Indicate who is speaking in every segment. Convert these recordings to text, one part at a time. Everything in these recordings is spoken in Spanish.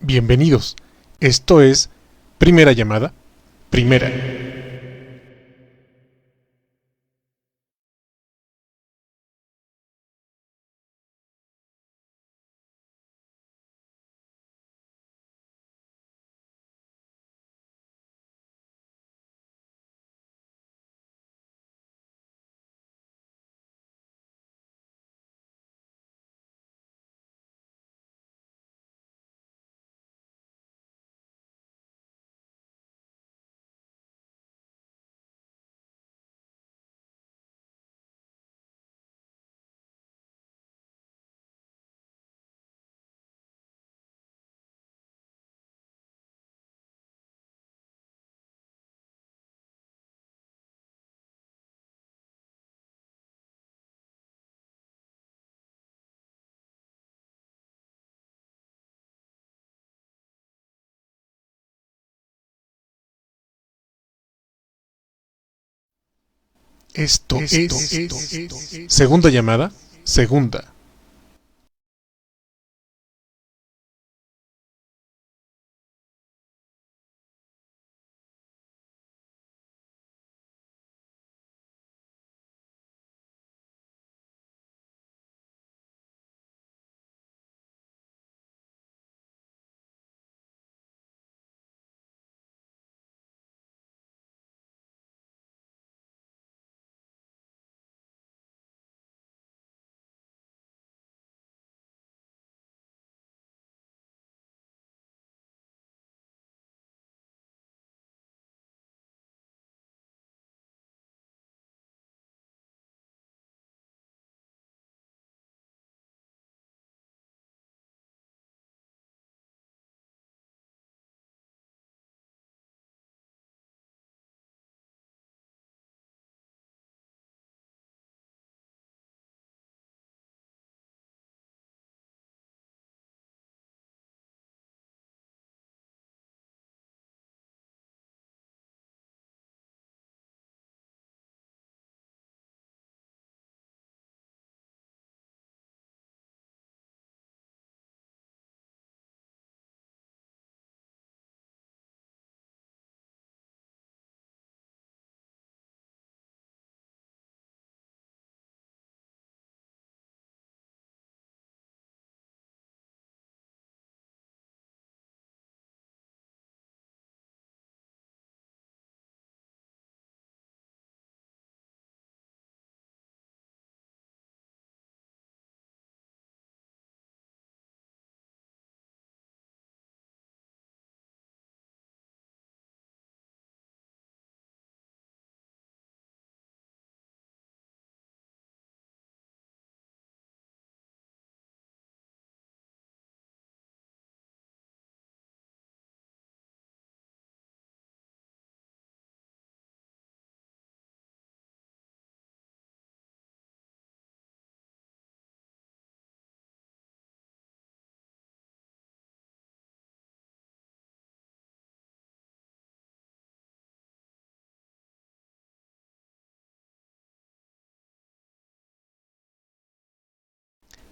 Speaker 1: Bienvenidos. Esto es Primera Llamada. Primera. Esto es Segunda Llamada. Segunda.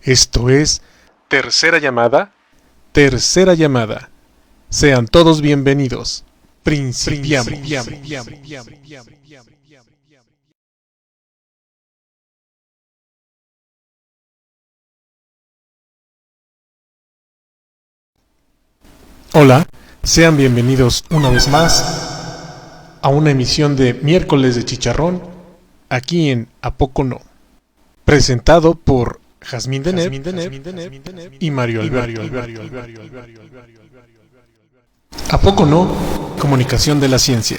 Speaker 1: Esto es Tercera Llamada. Tercera Llamada. Sean todos bienvenidos. Principiamos. Hola, sean bienvenidos una vez más a una emisión de Miércoles de Chicharrón, aquí en ¿A poco no? Presentado por Jazmín Deneb y Mario Alberto. ¿A poco no? Comunicación de la ciencia.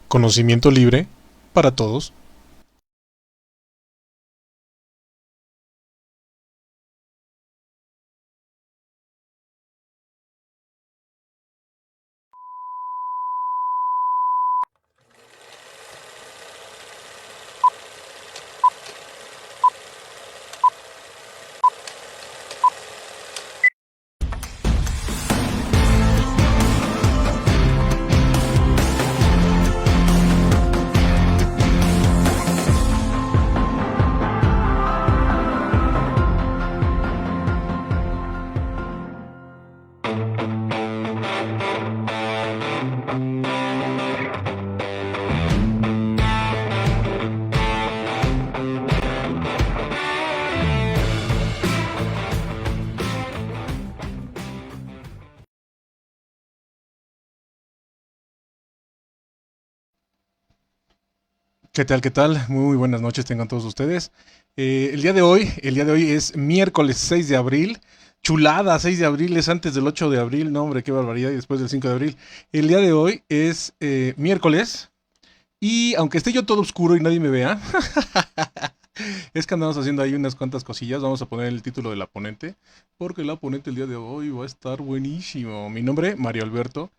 Speaker 1: Conocimiento libre para todos. ¿Qué tal? ¿Qué tal? Muy buenas noches tengan todos ustedes. El día de hoy es miércoles 6 de abril. Chulada, 6 de abril es antes del 8 de abril. No, hombre, qué barbaridad. Y después del 5 de abril. El día de hoy es miércoles. Y aunque esté yo todo oscuro y nadie me vea, es que andamos haciendo ahí unas cuantas cosillas. Vamos a poner el título de la ponente, porque la ponente el día de hoy va a estar buenísimo. Mi nombre, Mario Alberto.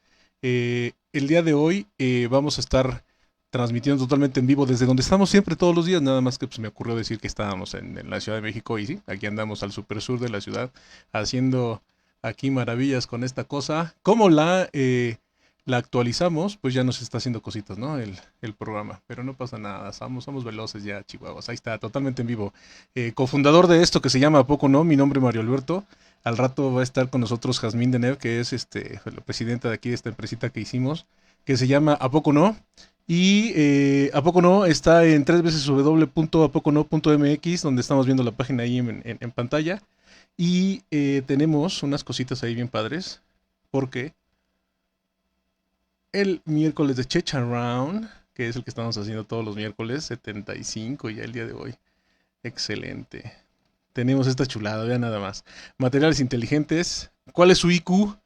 Speaker 1: El día de hoy vamos a estar transmitiendo totalmente en vivo desde donde estamos siempre todos los días. Nada más que pues, me ocurrió decir que estábamos en la Ciudad de México y sí, aquí andamos al super sur de la ciudad haciendo aquí maravillas con esta cosa. ¿Cómo la actualizamos? Pues ya nos está haciendo cositas, ¿no? El programa, pero no pasa nada, somos veloces ya, chihuahuas. Ahí está, totalmente en vivo. Cofundador de esto que se llama ¿A poco no? Mi nombre es Mario Alberto. Al rato va a estar con nosotros Jazmín Deneuve, que es la presidenta de aquí de esta empresita que hicimos, que se llama ¿A poco no? Y ¿A poco no? Está en www.apocono.mx, donde estamos viendo la página ahí en pantalla. Y tenemos unas cositas ahí bien padres, porque el miércoles de Checharround, que es el que estamos haciendo todos los miércoles, 75 ya el día de hoy. Excelente. Tenemos esta chulada, vean nada más. Materiales inteligentes. ¿Cuál es su IQ?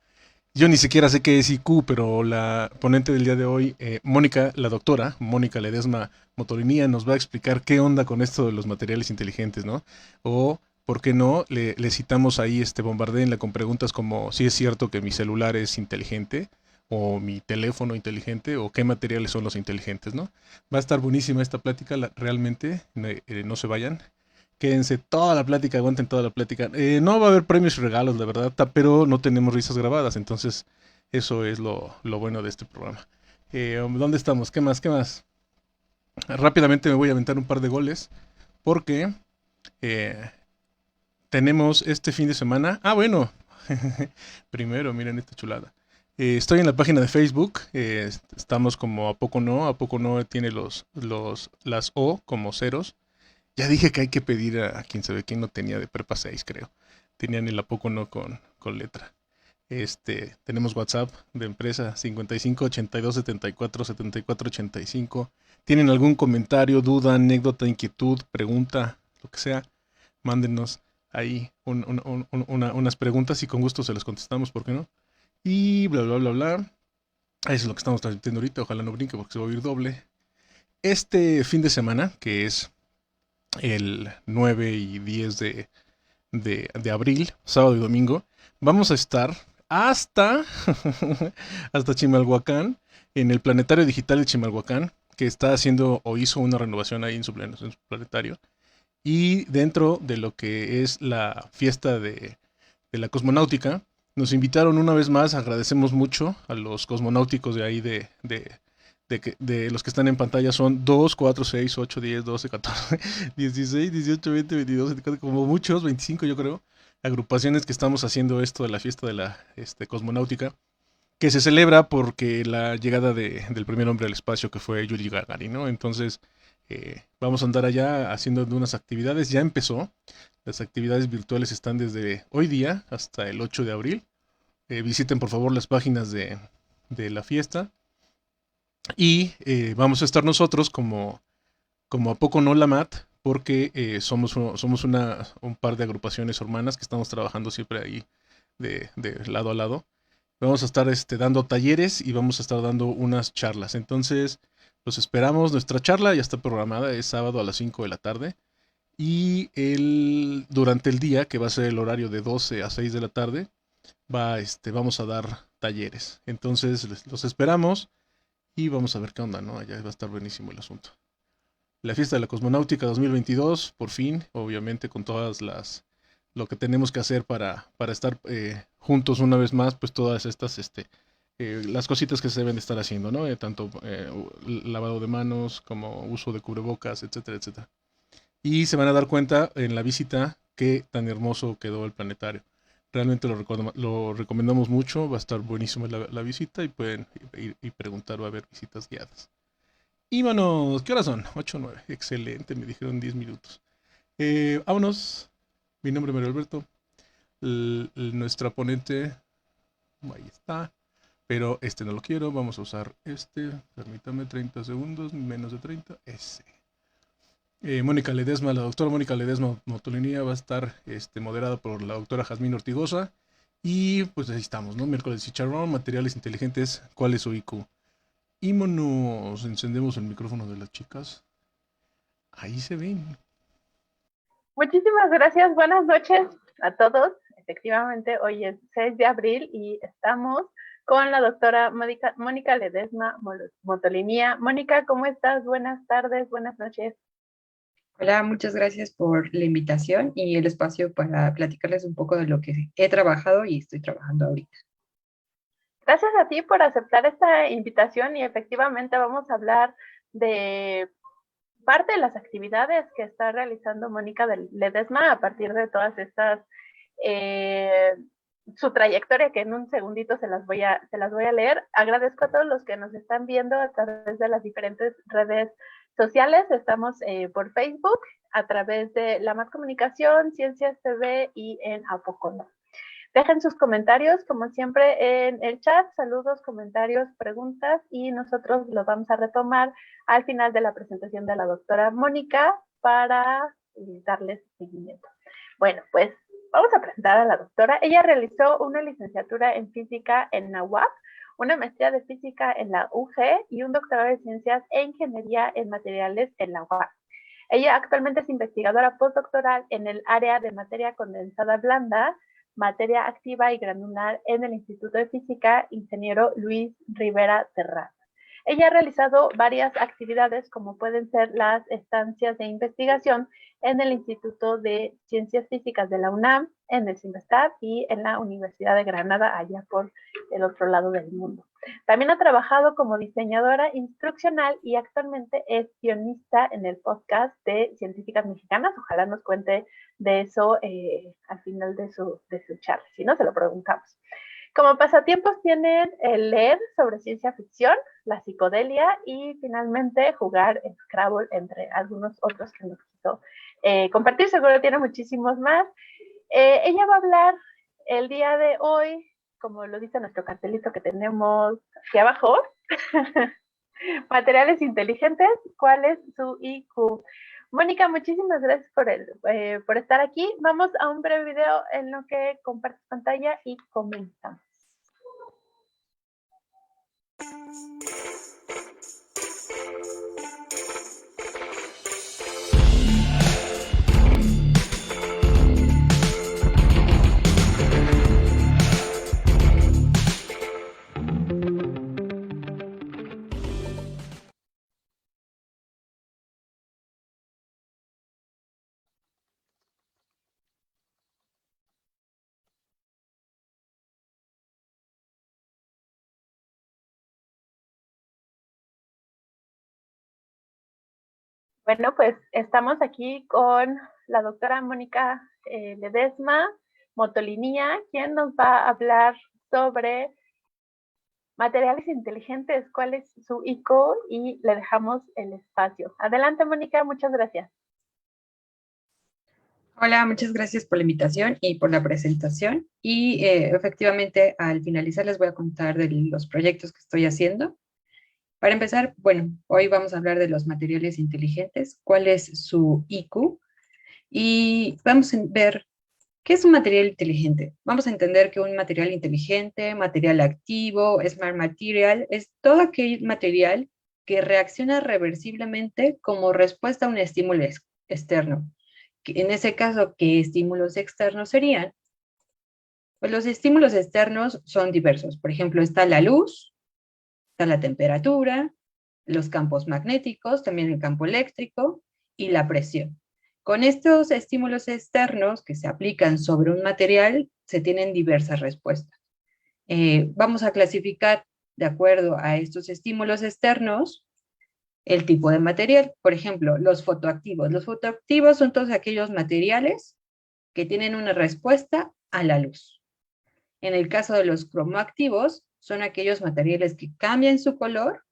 Speaker 1: Yo ni siquiera sé qué es IQ, pero la ponente del día de hoy, Mónica, la doctora, Mónica Ledesma Motolinía, nos va a explicar qué onda con esto de los materiales inteligentes, ¿no? O, ¿por qué no? Le citamos ahí, bombardeenla con preguntas como si es cierto que mi celular es inteligente, o mi teléfono inteligente, o qué materiales son los inteligentes, ¿no? Va a estar buenísima esta plática, realmente, no se vayan. Quédense toda la plática, aguanten toda la plática. No va a haber premios y regalos, la verdad, pero no tenemos risas grabadas, entonces eso es lo bueno de este programa. ¿Dónde estamos? ¿Qué más? ¿Qué más? Rápidamente me voy a aventar un par de goles porque eh, tenemos este fin de semana. Ah, bueno, primero miren esta chulada. Estoy en la página de Facebook, estamos como A poco no tiene las O como ceros. Ya dije que hay que pedir a quien sabe quién no tenía de prepa 6, creo. Tenían el ¿A poco no? Con letra. Tenemos WhatsApp de empresa 55 82 74 74 85. ¿Tienen algún comentario, duda, anécdota, inquietud, pregunta, lo que sea? Mándenos ahí unas preguntas y con gusto se las contestamos, ¿por qué no? Y bla, bla, bla, bla. Eso es lo que estamos transmitiendo ahorita. Ojalá no brinque porque se va a oír doble. Este fin de semana, que es el 9 y 10 de abril, sábado y domingo, vamos a estar hasta, hasta Chimalhuacán, en el Planetario Digital de Chimalhuacán, que está haciendo o hizo una renovación ahí en su planetario. Y dentro de lo que es la fiesta de la cosmonáutica, nos invitaron una vez más, agradecemos mucho a los cosmonáuticos de ahí de los que están en pantalla son 2, 4, 6, 8, 10, 12, 14, 16, 18, 20, 22, 24, como muchos, 25 yo creo, agrupaciones que estamos haciendo esto de la fiesta de la cosmonáutica, que se celebra porque la llegada del primer hombre al espacio que fue Yuri Gagarin, ¿no? Entonces, vamos a andar allá haciendo unas actividades, ya empezó, las actividades virtuales están desde hoy día hasta el 8 de abril, visiten por favor las páginas de la fiesta. Y vamos a estar nosotros como A poco no la MAT, porque somos un par de agrupaciones hermanas que estamos trabajando siempre ahí de lado a lado. Vamos a estar dando talleres y vamos a estar dando unas charlas. Entonces, los esperamos. Nuestra charla ya está programada, es sábado a las 5 de la tarde. Y durante el día, que va a ser el horario de 12 a 6 de la tarde, vamos a dar talleres. Entonces, los esperamos. Y vamos a ver qué onda, ¿no? Allá va a estar buenísimo el asunto. La fiesta de la cosmonáutica 2022, por fin, obviamente con todas lo que tenemos que hacer para estar juntos una vez más, pues todas estas, las cositas que se deben de estar haciendo, ¿no? Tanto lavado de manos como uso de cubrebocas, etcétera, etcétera. Y se van a dar cuenta en la visita qué tan hermoso quedó el planetario. Realmente lo recomendamos mucho, va a estar buenísima la visita y pueden ir y preguntar, va a haber visitas guiadas. Y vámonos, ¿qué horas son? 8 o 9, excelente, me dijeron 10 minutos. Vámonos, mi nombre es Mario Alberto, nuestra ponente, ahí está,
Speaker 2: pero este no lo quiero, vamos a usar este, permítame 30 segundos, menos de 30, ese. Mónica Ledesma, la doctora Mónica Ledesma Motolinía va a estar moderada por la doctora Jazmín Ortigosa. Y pues ahí estamos, ¿no? Miércoles de chicharrón, materiales inteligentes, ¿cuál es su IQ? Y nos encendemos el micrófono de las chicas. Ahí se ven.
Speaker 3: Muchísimas gracias, buenas noches a todos. Efectivamente, hoy es 6 de abril y estamos con la doctora Mónica Ledesma Motolinía. Mónica, ¿cómo estás? Buenas tardes, buenas noches.
Speaker 4: Hola, muchas gracias por la invitación y el espacio para platicarles un poco de lo que he trabajado y estoy trabajando ahorita.
Speaker 3: Gracias a ti por aceptar esta invitación y efectivamente vamos a hablar de parte de las actividades que está realizando Mónica Ledesma a partir de todas estas, su trayectoria, que en un segundito se las voy a leer. Agradezco a todos los que nos están viendo a través de las diferentes redes sociales. Estamos por Facebook, a través de La Más Comunicación, Ciencias TV y en ¿A Poco No? Dejen sus comentarios, como siempre, en el chat, saludos, comentarios, preguntas, y nosotros los vamos a retomar al final de la presentación de la doctora Mónica para darles seguimiento. Bueno, pues vamos a presentar a la doctora. Ella realizó una licenciatura en física en la UAP, una maestría de física en la UG y un doctorado de ciencias e ingeniería en materiales en la UAP. Ella actualmente es investigadora postdoctoral en el área de materia condensada blanda, materia activa y granular en el Instituto de Física Ingeniero Luis Rivera Terrazas. Ella ha realizado varias actividades como pueden ser las estancias de investigación en el Instituto de Ciencias Físicas de la UNAM, en el CIMBESTAB y en la Universidad de Granada, allá por el otro lado del mundo. También ha trabajado como diseñadora instruccional y actualmente es guionista en el podcast de Científicas Mexicanas. Ojalá nos cuente de eso al final de su charla, si no se lo preguntamos. Como pasatiempos tienen el leer sobre ciencia ficción, la psicodelia y finalmente jugar Scrabble, entre algunos otros que nos quiso compartir. Seguro tiene muchísimos más. Ella va a hablar el día de hoy, como lo dice nuestro cartelito que tenemos aquí abajo, materiales inteligentes, ¿cuál es su IQ? Mónica, muchísimas gracias por estar aquí. Vamos a un breve video en lo que compartes pantalla y comenzamos. Bueno, pues estamos aquí con la doctora Mónica Ledesma Motolinía, quien nos va a hablar sobre materiales inteligentes, cuál es su IQ, y le dejamos el espacio. Adelante, Mónica, muchas gracias.
Speaker 4: Hola, muchas gracias por la invitación y por la presentación. Y efectivamente, al finalizar les voy a contar de los proyectos que estoy haciendo. Para empezar, bueno, hoy vamos a hablar de los materiales inteligentes, cuál es su IQ, y vamos a ver qué es un material inteligente. Vamos a entender que un material inteligente, material activo, smart material, es todo aquel material que reacciona reversiblemente como respuesta a un estímulo externo. En ese caso, ¿qué estímulos externos serían? Pues los estímulos externos son diversos. Por ejemplo, está la luz, está la temperatura, los campos magnéticos, también el campo eléctrico y la presión. Con estos estímulos externos que se aplican sobre un material, se tienen diversas respuestas. Vamos a clasificar, de acuerdo a estos estímulos externos, el tipo de material. Por ejemplo, los fotoactivos. Los fotoactivos son todos aquellos materiales que tienen una respuesta a la luz. En el caso de los cromoactivos, son aquellos materiales que cambian su color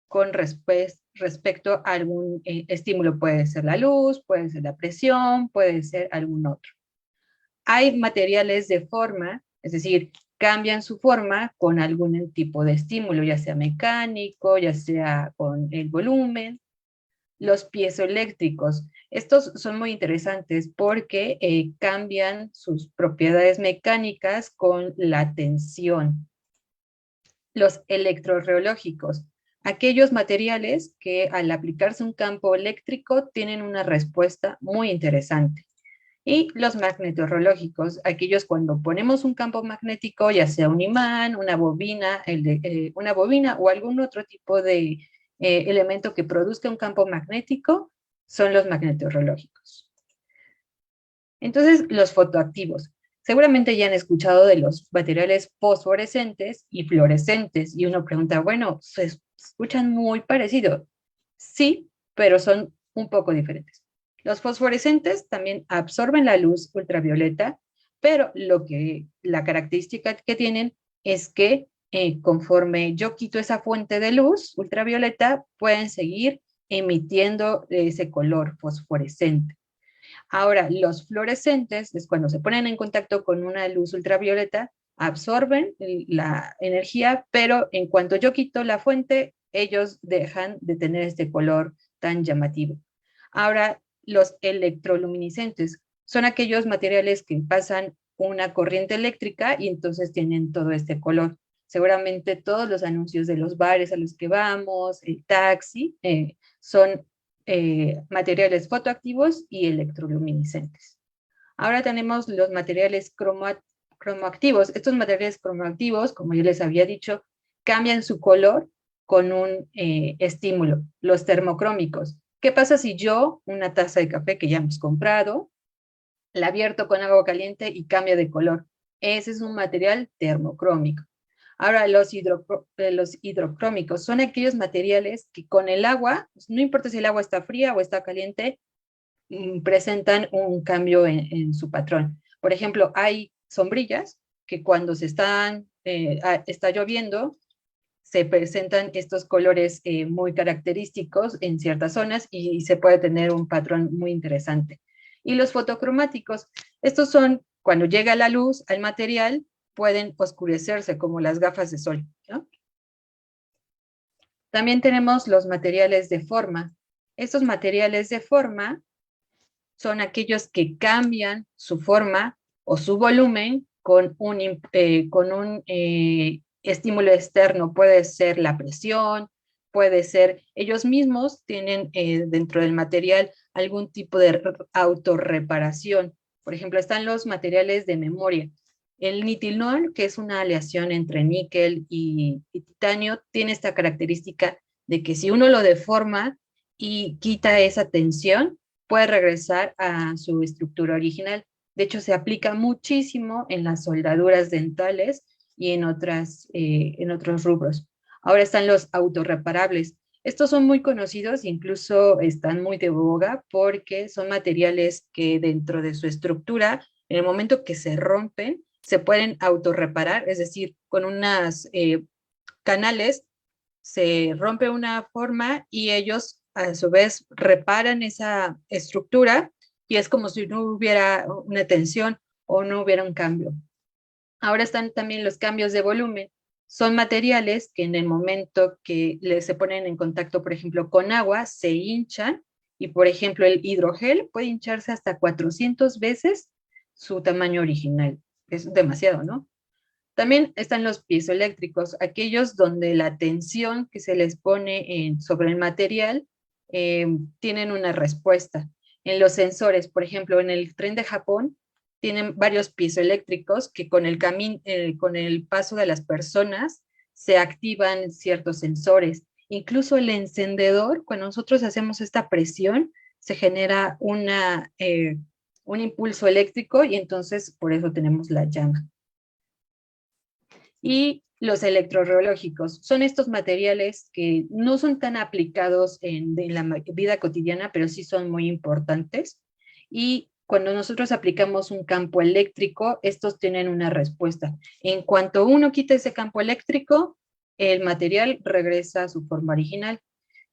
Speaker 4: con respecto a algún estímulo. Puede ser la luz, puede ser la presión, puede ser algún otro. Hay materiales de forma, es decir, cambian su forma con algún tipo de estímulo, ya sea mecánico, ya sea con el volumen. Los piezoeléctricos, estos son muy interesantes porque cambian sus propiedades mecánicas con la tensión. Los electrorreológicos, aquellos materiales que al aplicarse un campo eléctrico tienen una respuesta muy interesante. Y los magnetorreológicos, aquellos cuando ponemos un campo magnético, ya sea un imán, una bobina o algún otro tipo de elemento que produzca un campo magnético, son los magnetorreológicos. Entonces, los fotoactivos. Seguramente ya han escuchado de los materiales fosforescentes y fluorescentes, y uno pregunta, bueno, se escuchan muy parecidos. Sí, pero son un poco diferentes. Los fosforescentes también absorben la luz ultravioleta, pero la característica que tienen es que conforme yo quito esa fuente de luz ultravioleta, pueden seguir emitiendo ese color fosforescente. Ahora, los fluorescentes es cuando se ponen en contacto con una luz ultravioleta, absorben la energía, pero en cuanto yo quito la fuente, ellos dejan de tener este color tan llamativo. Ahora, los electroluminiscentes son aquellos materiales que pasan una corriente eléctrica y entonces tienen todo este color. Seguramente todos los anuncios de los bares a los que vamos, el taxi, son materiales fotoactivos y electroluminiscentes. Ahora tenemos los materiales cromoactivos. Estos materiales cromoactivos, como yo les había dicho, cambian su color con un estímulo, los termocrómicos. ¿Qué pasa si yo, una taza de café que ya hemos comprado, la vierto con agua caliente y cambia de color? Ese es un material termocrómico. Ahora, los hidrocrómicos son aquellos materiales que con el agua, no importa si el agua está fría o está caliente, presentan un cambio en su patrón. Por ejemplo, hay sombrillas que cuando está lloviendo, se presentan estos colores muy característicos en ciertas zonas y se puede tener un patrón muy interesante. Y los fotocromáticos, estos son cuando llega la luz al material, pueden oscurecerse como las gafas de sol, ¿no? También tenemos los materiales de forma. Estos materiales de forma son aquellos que cambian su forma o su volumen con un estímulo externo. Puede ser la presión, puede ser ellos mismos tienen dentro del material algún tipo de autorreparación. Por ejemplo, están los materiales de memoria. El nitinol, que es una aleación entre níquel y titanio, tiene esta característica de que si uno lo deforma y quita esa tensión, puede regresar a su estructura original. De hecho, se aplica muchísimo en las soldaduras dentales y en otros rubros. Ahora están los autorreparables. Estos son muy conocidos, incluso están muy de boga porque son materiales que dentro de su estructura, en el momento que se rompen, se pueden autorreparar, es decir, con unas canales se rompe una forma y ellos a su vez reparan esa estructura y es como si no hubiera una tensión o no hubiera un cambio. Ahora están también los cambios de volumen. Son materiales que en el momento que se ponen en contacto, por ejemplo, con agua, se hinchan y, por ejemplo, el hidrogel puede hincharse hasta 400 veces su tamaño original. Es demasiado, ¿no? También están los piezoeléctricos, aquellos donde la tensión que se les pone sobre el material tienen una respuesta. En los sensores, por ejemplo, en el tren de Japón, tienen varios piezoeléctricos que con el paso de las personas se activan ciertos sensores. Incluso el encendedor, cuando nosotros hacemos esta presión, se genera un impulso eléctrico y entonces por eso tenemos la llama. Y los electrorreológicos son estos materiales que no son tan aplicados en la vida cotidiana, pero sí son muy importantes. Y cuando nosotros aplicamos un campo eléctrico, estos tienen una respuesta. En cuanto uno quita ese campo eléctrico, el material regresa a su forma original.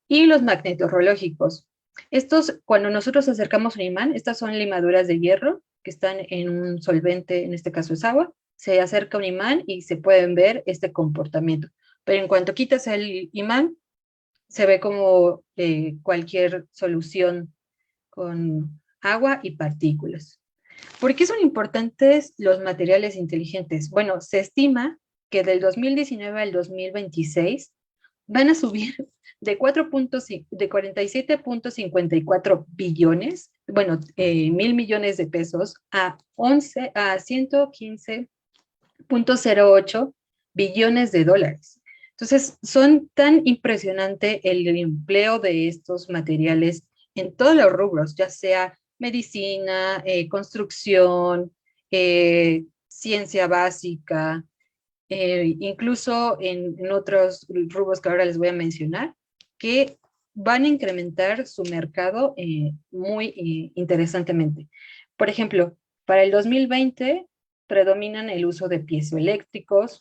Speaker 4: Y los magnetorreológicos. Estos, cuando nosotros acercamos un imán, estas son limaduras de hierro que están en un solvente, en este caso es agua, se acerca un imán y se pueden ver este comportamiento. Pero en cuanto quitas el imán, se ve como cualquier solución con agua y partículas. ¿Por qué son importantes los materiales inteligentes? Bueno, se estima que del 2019 al 2026 van a subir de 47.54 billones, bueno, 1.000 millones de pesos a 115.08 billones de dólares. Entonces, son tan impresionante el empleo de estos materiales en todos los rubros, ya sea medicina, construcción, ciencia básica, incluso en otros rubros que ahora les voy a mencionar, que van a incrementar su mercado muy interesantemente. Por ejemplo, para el 2020 predominan el uso de piezoeléctricos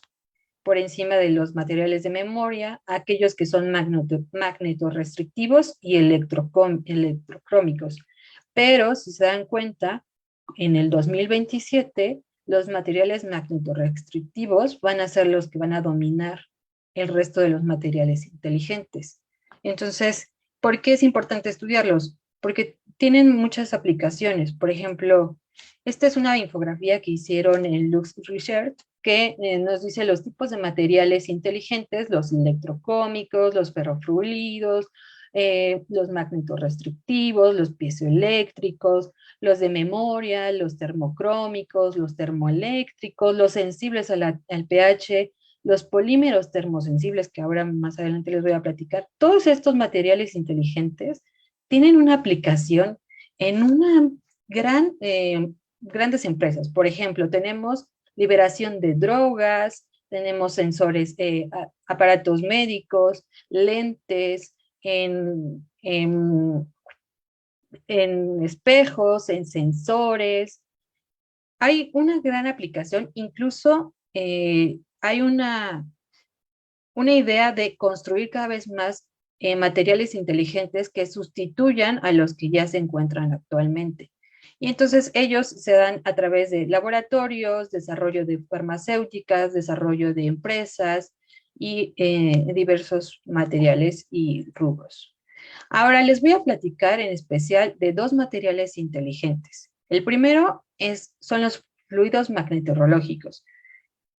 Speaker 4: por encima de los materiales de memoria, aquellos que son magnetorrestrictivos y electrocrómicos. Pero si se dan cuenta, en el 2027 los materiales magnetorrestrictivos van a ser los que van a dominar el resto de los materiales inteligentes. Entonces, ¿por qué es importante estudiarlos? Porque tienen muchas aplicaciones. Por ejemplo, esta es una infografía que hicieron en Lux Research que nos dice los tipos de materiales inteligentes, los electrocómicos, los ferrofluidos, los magnetorrestrictivos, los piezoeléctricos, los de memoria, los termocrómicos, los termoeléctricos, los sensibles al pH, los polímeros termosensibles, que ahora más adelante les voy a platicar. Todos estos materiales inteligentes tienen una aplicación en una grandes empresas. Por ejemplo, tenemos liberación de drogas, tenemos sensores, aparatos médicos, lentes, en espejos, en sensores. Hay una gran aplicación, incluso hay una idea de construir cada vez más materiales inteligentes que sustituyan a los que ya se encuentran actualmente. Y entonces ellos se dan a través de laboratorios, desarrollo de farmacéuticas, desarrollo de empresas y diversos materiales y rubros. Ahora les voy a platicar en especial de dos materiales inteligentes. El primero son los fluidos magnetorológicos.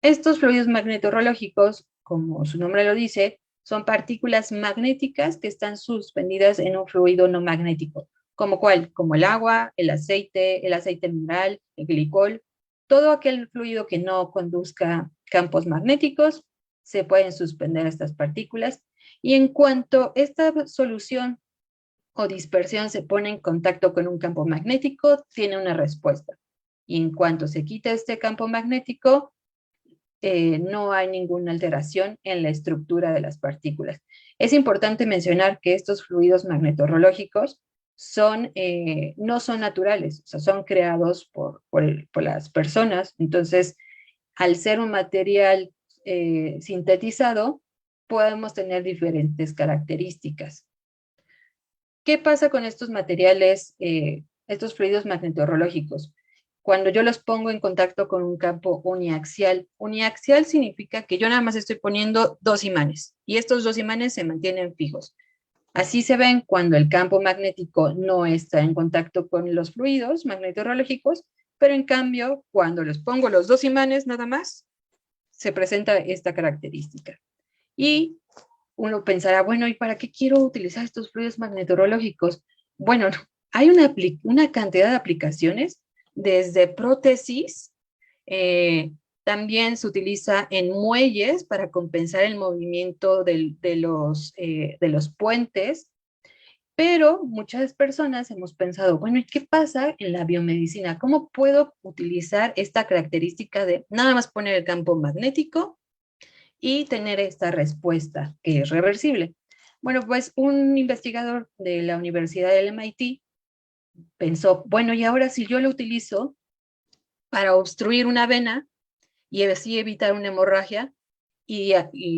Speaker 4: Estos fluidos magnetorológicos, como su nombre lo dice, son partículas magnéticas que están suspendidas en un fluido no magnético. ¿Como cuál? Como el agua, el aceite mineral, el glicol, todo aquel fluido que no conduzca campos magnéticos, se pueden suspender estas partículas. Y en cuanto esta solución o dispersión se pone en contacto con un campo magnético, tiene una respuesta. Y en cuanto se quita este campo magnético, no hay ninguna alteración en la estructura de las partículas. Es importante mencionar que estos fluidos magnetorológicos no son naturales, o sea, son creados por las personas. Entonces, al ser un material sintetizado, podemos tener diferentes características. ¿Qué pasa con estos materiales, estos fluidos magnetorológicos? Cuando yo los pongo en contacto con un campo uniaxial. Uniaxial significa que yo nada más estoy poniendo dos imanes y estos dos imanes se mantienen fijos. Así se ven cuando el campo magnético no está en contacto con los fluidos magnetorológicos, pero en cambio, cuando les pongo los dos imanes nada más, se presenta esta característica. Y uno pensará, bueno, ¿y para qué quiero utilizar estos fluidos magnetorológicos? Bueno, hay una cantidad de aplicaciones, desde prótesis, también se utiliza en muelles para compensar el movimiento de los puentes, pero muchas personas hemos pensado, bueno, ¿y qué pasa en la biomedicina? ¿Cómo puedo utilizar esta característica de nada más poner el campo magnético y tener esta respuesta que es reversible? Bueno, pues un investigador de la Universidad del MIT pensó, bueno, y ahora si yo lo utilizo para obstruir una vena y así evitar una hemorragia, y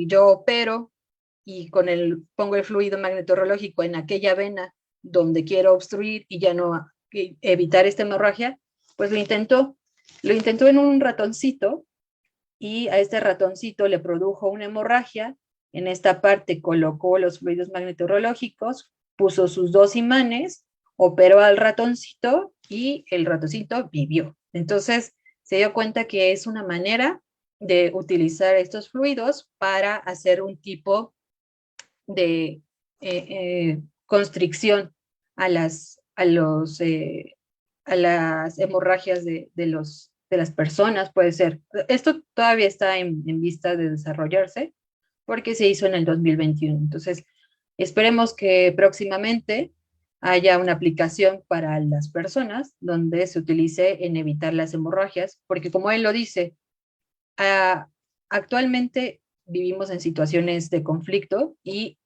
Speaker 4: yo opero y pongo el fluido magnetorológico en aquella vena donde quiero obstruir y ya no evitar esta hemorragia, pues lo intentó en un ratoncito y a este ratoncito le produjo una hemorragia. En esta parte colocó los fluidos magnetorológicos, puso sus 2 imanes, operó al ratoncito y el ratoncito vivió. Entonces se dio cuenta que es una manera de utilizar estos fluidos para hacer un tipo de constricción a las hemorragias de las personas, puede ser. Esto todavía está en vista de desarrollarse porque se hizo en el 2021. Entonces, esperemos que próximamente haya una aplicación para las personas donde se utilice en evitar las hemorragias, porque como él lo dice, actualmente vivimos en situaciones de conflicto y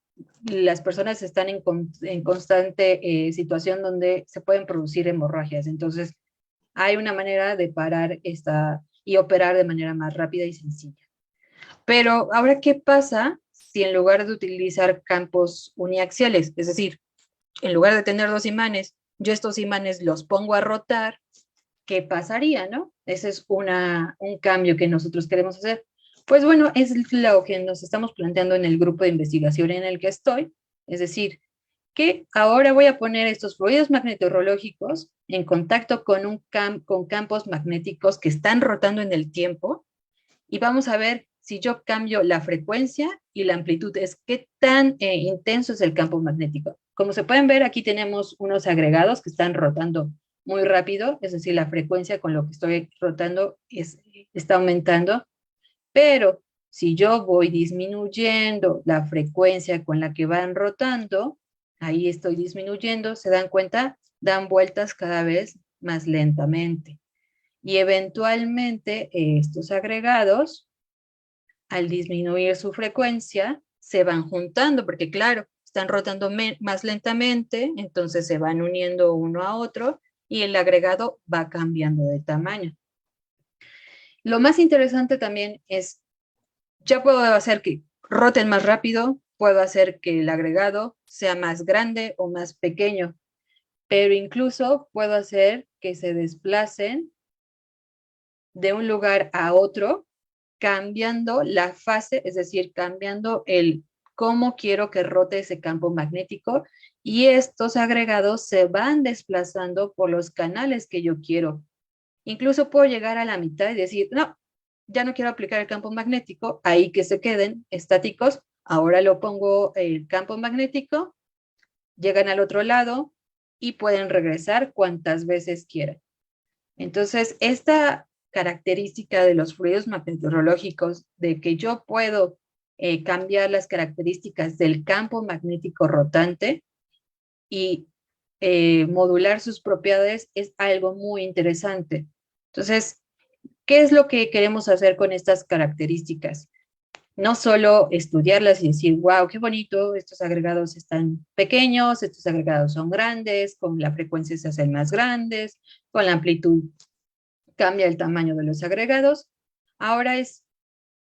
Speaker 4: las personas están en constante situación donde se pueden producir hemorragias. Entonces, hay una manera de parar esta y operar de manera más rápida y sencilla. Pero ahora, ¿qué pasa si en lugar de utilizar campos uniaxiales, es decir, en lugar de tener 2 imanes, yo estos imanes los pongo a rotar? ¿Qué pasaría, no? Ese es un cambio que nosotros queremos hacer. Pues bueno, es lo que nos estamos planteando en el grupo de investigación en el que estoy, es decir, que ahora voy a poner estos fluidos magnetorológicos en contacto con, con campos magnéticos que están rotando en el tiempo y vamos a ver si yo cambio la frecuencia y la amplitud, es qué tan intenso es el campo magnético. Como se pueden ver, aquí tenemos unos agregados que están rotando muy rápido, es decir, la frecuencia con lo que estoy rotando está aumentando, pero si yo voy disminuyendo la frecuencia con la que van rotando, ahí estoy disminuyendo, ¿se dan cuenta? Dan vueltas cada vez más lentamente. Y eventualmente estos agregados, al disminuir su frecuencia, se van juntando, porque claro, están rotando más lentamente, entonces se van uniendo uno a otro y el agregado va cambiando de tamaño. Lo más interesante también es, ya puedo hacer que roten más rápido, puedo hacer que el agregado sea más grande o más pequeño, pero incluso puedo hacer que se desplacen de un lugar a otro, cambiando la fase, es decir, cambiando el cómo quiero que rote ese campo magnético, y estos agregados se van desplazando por los canales que yo quiero. Incluso puedo llegar a la mitad y decir, no, ya no quiero aplicar el campo magnético, ahí que se queden estáticos, ahora lo pongo el campo magnético, llegan al otro lado y pueden regresar cuantas veces quieran. Entonces, esta característica de los fluidos magnetorológicos, de que yo puedo cambiar las características del campo magnético rotante y modular sus propiedades, es algo muy interesante. Entonces, ¿qué es lo que queremos hacer con estas características? No solo estudiarlas y decir, wow, qué bonito, estos agregados están pequeños, estos agregados son grandes, con la frecuencia se hacen más grandes, con la amplitud cambia el tamaño de los agregados. Ahora es,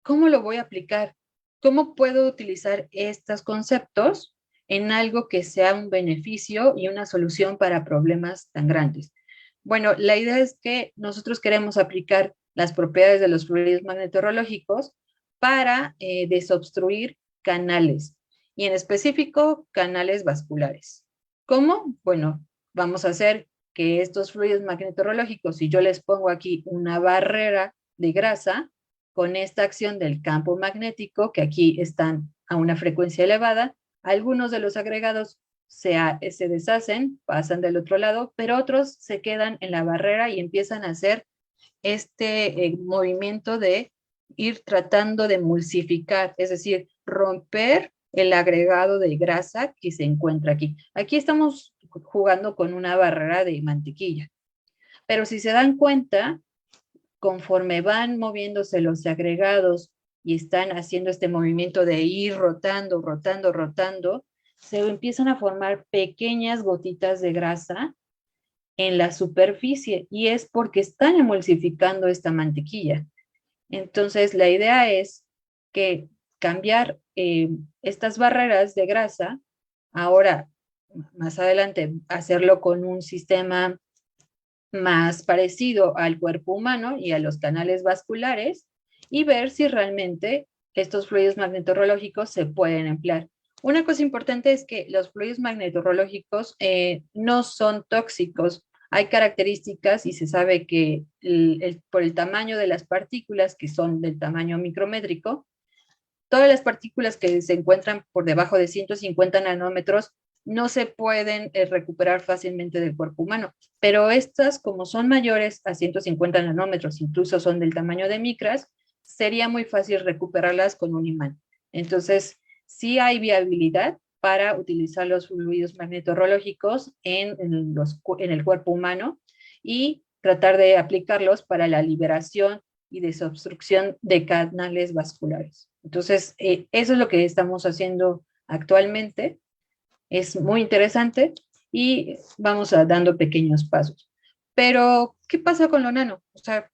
Speaker 4: ¿cómo lo voy a aplicar? ¿Cómo puedo utilizar estos conceptos en algo que sea un beneficio y una solución para problemas tan grandes? Bueno, la idea es que nosotros queremos aplicar las propiedades de los fluidos magnetorológicos para desobstruir canales, y en específico canales vasculares. ¿Cómo? Bueno, vamos a hacer que estos fluidos magnetorológicos, si yo les pongo aquí una barrera de grasa, con esta acción del campo magnético, que aquí están a una frecuencia elevada, algunos de los agregados se deshacen, pasan del otro lado, pero otros se quedan en la barrera y empiezan a hacer este movimiento de ir tratando de emulsificar, es decir, romper el agregado de grasa que se encuentra aquí. Aquí estamos jugando con una barrera de mantequilla, pero si se dan cuenta, conforme van moviéndose los agregados y están haciendo este movimiento de ir rotando, rotando, rotando, se empiezan a formar pequeñas gotitas de grasa en la superficie, y es porque están emulsificando esta mantequilla. Entonces, la idea es que cambiar estas barreras de grasa, ahora, más adelante, hacerlo con un sistema más parecido al cuerpo humano y a los canales vasculares, y ver si realmente estos fluidos magnetorrológicos se pueden emplear. Una cosa importante es que los fluidos magnetorrológicos no son tóxicos. Hay características y se sabe que por el tamaño de las partículas, que son del tamaño micrométrico, todas las partículas que se encuentran por debajo de 150 nanómetros no se pueden recuperar fácilmente del cuerpo humano, pero estas, como son mayores a 150 nanómetros, incluso son del tamaño de micras, sería muy fácil recuperarlas con un imán. Entonces, sí hay viabilidad para utilizar los fluidos magnetorrológicos en el cuerpo humano y tratar de aplicarlos para la liberación y desobstrucción de canales vasculares. Entonces, eso es lo que estamos haciendo actualmente. Es muy interesante y vamos dando pequeños pasos. Pero, ¿qué pasa con lo nano? O sea,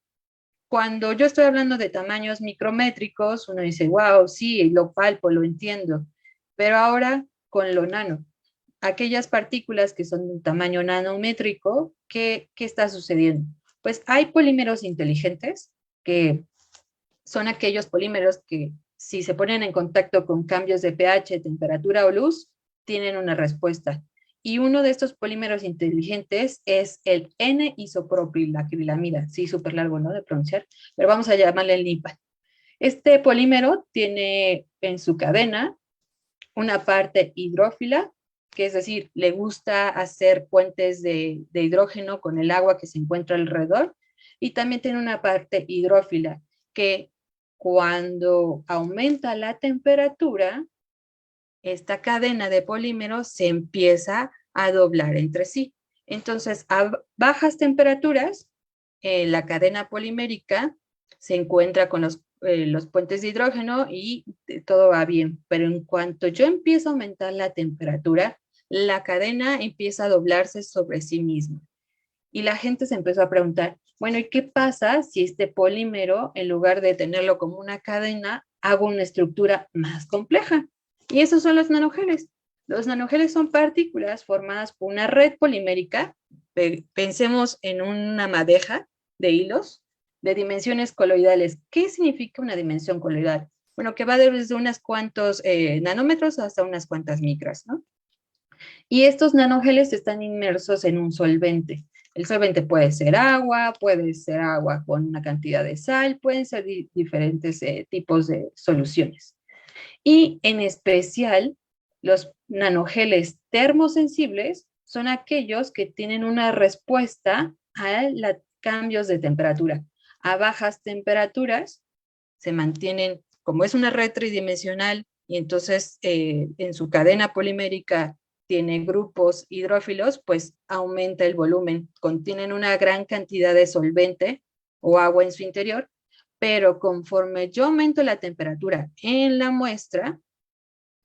Speaker 4: cuando yo estoy hablando de tamaños micrométricos, uno dice, wow, sí, lo palpo, lo entiendo. Pero ahora con lo nano, aquellas partículas que son de un tamaño nanométrico, ¿qué está sucediendo? Pues hay polímeros inteligentes, que son aquellos polímeros que si se ponen en contacto con cambios de pH, temperatura o luz, tienen una respuesta. Y uno de estos polímeros inteligentes es el N-isopropilacrilamida. Sí, súper largo, ¿no?, de pronunciar, pero vamos a llamarle el NIPAN. Este polímero tiene en su cadena una parte hidrófila, que es decir, le gusta hacer puentes de hidrógeno con el agua que se encuentra alrededor, y también tiene una parte hidrófila, que cuando aumenta la temperatura, esta cadena de polímeros se empieza a doblar entre sí. Entonces, a bajas temperaturas, la cadena polimérica se encuentra con los puentes de hidrógeno y todo va bien. Pero en cuanto yo empiezo a aumentar la temperatura, la cadena empieza a doblarse sobre sí misma. Y la gente se empezó a preguntar, bueno, ¿y qué pasa si este polímero, en lugar de tenerlo como una cadena, hago una estructura más compleja? Y esos son los nanogeles. Los nanogeles son partículas formadas por una red polimérica. Pensemos en una madeja de hilos de dimensiones coloidales. ¿Qué significa una dimensión coloidal? Bueno, que va desde unos cuantos nanómetros hasta unas cuantas micras, ¿no? Y estos nanogeles están inmersos en un solvente. El solvente puede ser agua con una cantidad de sal, pueden ser diferentes tipos de soluciones. Y en especial, los nanogeles termosensibles son aquellos que tienen una respuesta a los cambios de temperatura. A bajas temperaturas se mantienen, como es una red tridimensional, y entonces en su cadena polimérica tiene grupos hidrófilos, pues aumenta el volumen. Contienen una gran cantidad de solvente o agua en su interior, pero conforme yo aumento la temperatura en la muestra,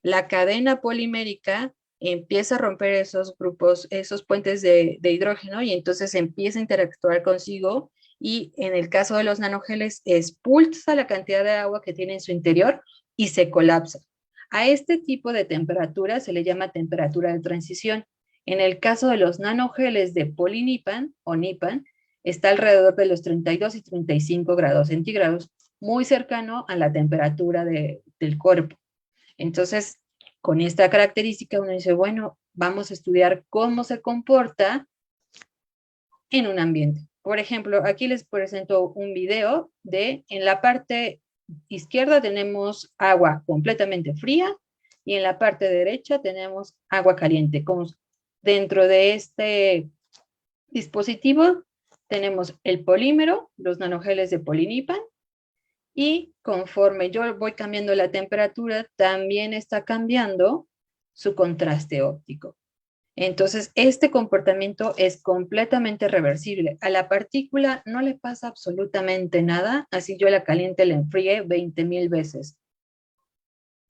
Speaker 4: la cadena polimérica empieza a romper esos grupos, esos puentes de hidrógeno, y entonces empieza a interactuar consigo, y en el caso de los nanogeles expulsa la cantidad de agua que tiene en su interior y se colapsa. A este tipo de temperatura se le llama temperatura de transición. En el caso de los nanogeles de polinipan o NIPAN, está alrededor de los 32 y 35 grados centígrados, muy cercano a la temperatura del cuerpo. Entonces, con esta característica uno dice, bueno, vamos a estudiar cómo se comporta en un ambiente. Por ejemplo, aquí les presento un video en la parte izquierda tenemos agua completamente fría y en la parte derecha tenemos agua caliente. Como dentro de este dispositivo tenemos el polímero, los nanogeles de polinipan, y conforme yo voy cambiando la temperatura, también está cambiando su contraste óptico. Entonces, este comportamiento es completamente reversible. A la partícula no le pasa absolutamente nada, así yo la caliente, la enfríe 20,000 veces.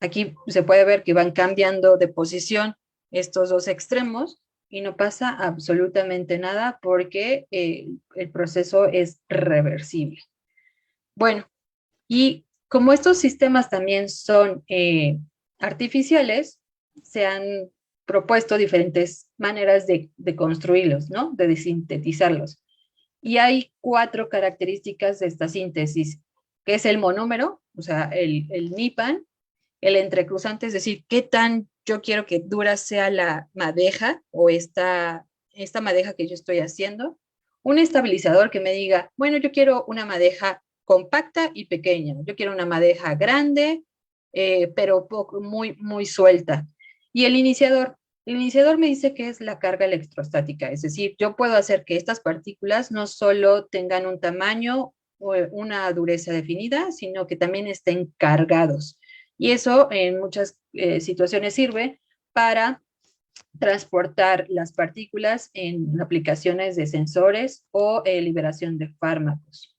Speaker 4: Aquí se puede ver que van cambiando de posición estos dos extremos y no pasa absolutamente nada porque el proceso es reversible. Bueno, y como estos sistemas también son artificiales, se han propuesto diferentes maneras de construirlos, ¿no? De sintetizarlos. Y hay 4 características de esta síntesis. que es el monómero, o sea, el NIPAN, el entrecruzante, es decir, qué tan yo quiero que dura sea la madeja o esta madeja que yo estoy haciendo. Un estabilizador que me diga, bueno, yo quiero una madeja compacta y pequeña, yo quiero una madeja grande, pero muy suelta. Y el iniciador me dice que es la carga electrostática, es decir, yo puedo hacer que estas partículas no solo tengan un tamaño o una dureza definida, sino que también estén cargados. Y eso en muchas situaciones sirve para transportar las partículas en aplicaciones de sensores o liberación de fármacos.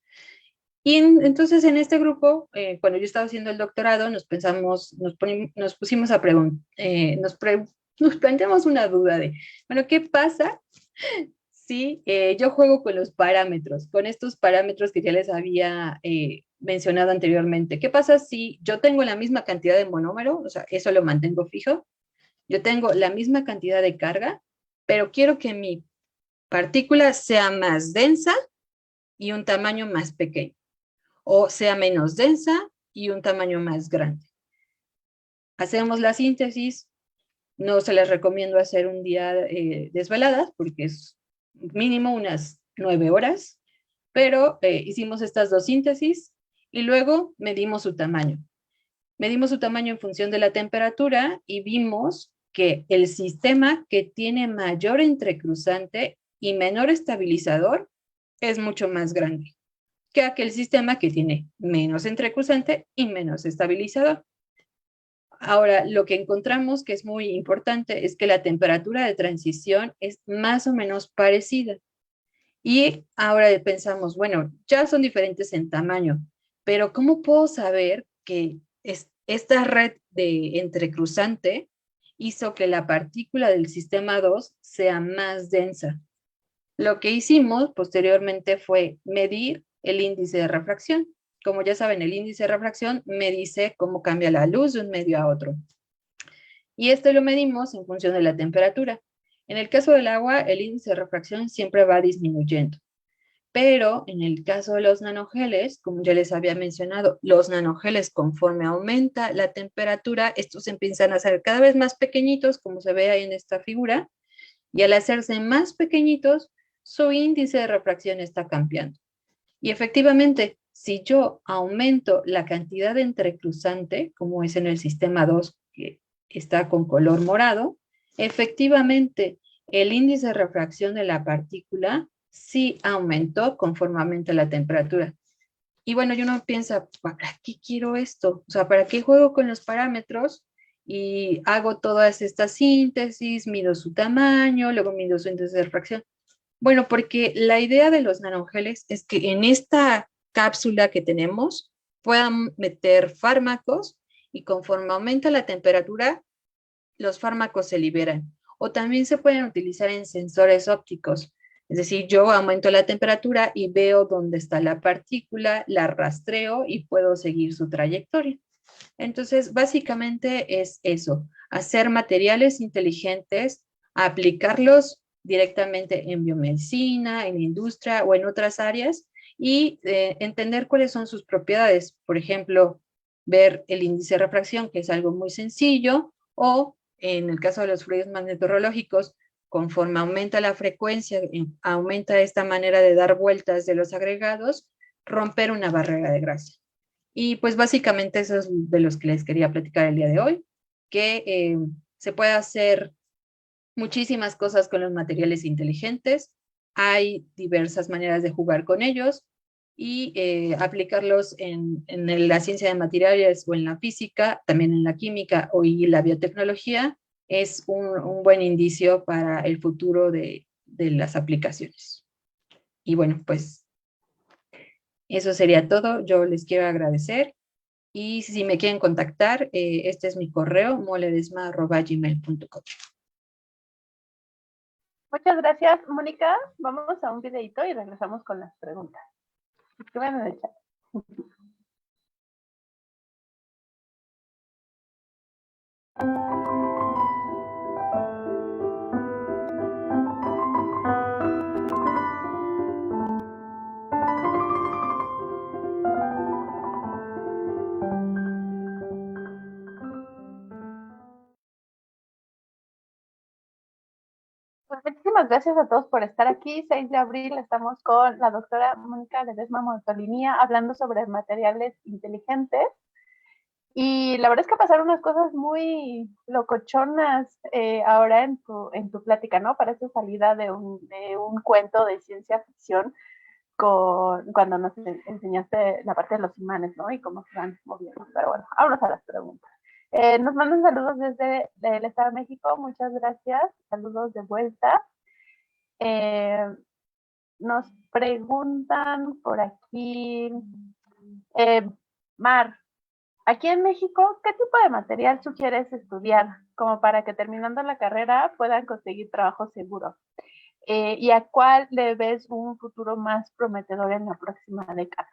Speaker 4: Y entonces en este grupo, cuando yo estaba haciendo el doctorado, nos pusimos a preguntar, nos planteamos una duda de, bueno, ¿qué pasa si yo juego con los parámetros, con estos parámetros que ya les había mencionado anteriormente? ¿Qué pasa si yo tengo la misma cantidad de monómero, o sea, eso lo mantengo fijo, yo tengo la misma cantidad de carga, pero quiero que mi partícula sea más densa y un tamaño más pequeño, o sea menos densa y un tamaño más grande? Hacemos la síntesis, no se les recomiendo hacer un día desveladas porque es mínimo unas 9 horas, pero hicimos estas dos síntesis y luego medimos su tamaño. Medimos su tamaño en función de la temperatura y vimos que el sistema que tiene mayor entrecruzante y menor estabilizador es mucho más grande que aquel sistema que tiene menos entrecruzante y menos estabilizador. Ahora, lo que encontramos que es muy importante es que la temperatura de transición es más o menos parecida. Y ahora pensamos, bueno, ya son diferentes en tamaño, pero ¿cómo puedo saber que esta red de entrecruzante hizo que la partícula del sistema 2 sea más densa? Lo que hicimos posteriormente fue medir el índice de refracción. Como ya saben, el índice de refracción me dice cómo cambia la luz de un medio a otro. Y esto lo medimos en función de la temperatura. En el caso del agua, el índice de refracción siempre va disminuyendo. Pero en el caso de los nanogeles, como ya les había mencionado, los nanogeles conforme aumenta la temperatura, estos empiezan a ser cada vez más pequeñitos, como se ve ahí en esta figura, y al hacerse más pequeñitos, su índice de refracción está cambiando. Y efectivamente, si yo aumento la cantidad de entrecruzante, como es en el sistema 2, que está con color morado, efectivamente el índice de refracción de la partícula sí aumentó conforme aumenta la temperatura. Y bueno, yo no piensa, ¿para qué quiero esto? O sea, ¿para qué juego con los parámetros? Y hago todas estas síntesis, mido su tamaño, luego mido su índice de refracción. Bueno, porque la idea de los nanogeles es que en esta cápsula que tenemos puedan meter fármacos y conforme aumenta la temperatura, los fármacos se liberan. O también se pueden utilizar en sensores ópticos. Es decir, yo aumento la temperatura y veo dónde está la partícula, la rastreo y puedo seguir su trayectoria. Entonces, básicamente es eso, hacer materiales inteligentes, aplicarlos directamente en biomedicina, en industria o en otras áreas y entender cuáles son sus propiedades. Por ejemplo, ver el índice de refracción, que es algo muy sencillo, o en el caso de los fluidos magnetorrológicos, conforme aumenta la frecuencia, aumenta esta manera de dar vueltas de los agregados, romper una barrera de Gracia. Y pues básicamente eso es de los que les quería platicar el día de hoy, que se puede hacer muchísimas cosas con los materiales inteligentes, hay diversas maneras de jugar con ellos y aplicarlos en la ciencia de materiales o en la física, también en la química o y la biotecnología, es un buen indicio para el futuro de las aplicaciones. Y bueno, pues eso sería todo. Yo les quiero agradecer y si me quieren contactar, este es mi correo, moledesma@gmail.com.
Speaker 3: Muchas gracias, Mónica. Vamos a un videito y regresamos con las preguntas. Escriban en el chat. muchísimas gracias a todos por estar aquí. 6 de abril estamos con la doctora Mónica Ledesma Motolinía hablando sobre materiales inteligentes. Y la verdad es que pasaron unas cosas muy locochonas ahora en tu plática, ¿no? Parece salida de un cuento de ciencia ficción cuando nos enseñaste la parte de los imanes, ¿no? Y cómo se van moviendo. Pero bueno, vámonos a las preguntas. Nos mandan saludos desde el Estado de México. Muchas gracias. Saludos de vuelta. Nos preguntan por aquí, Mar, aquí en México, ¿qué tipo de material sugieres estudiar como para que terminando la carrera puedan conseguir trabajo seguro? ¿Y a cuál le ves un futuro más prometedor en la próxima década?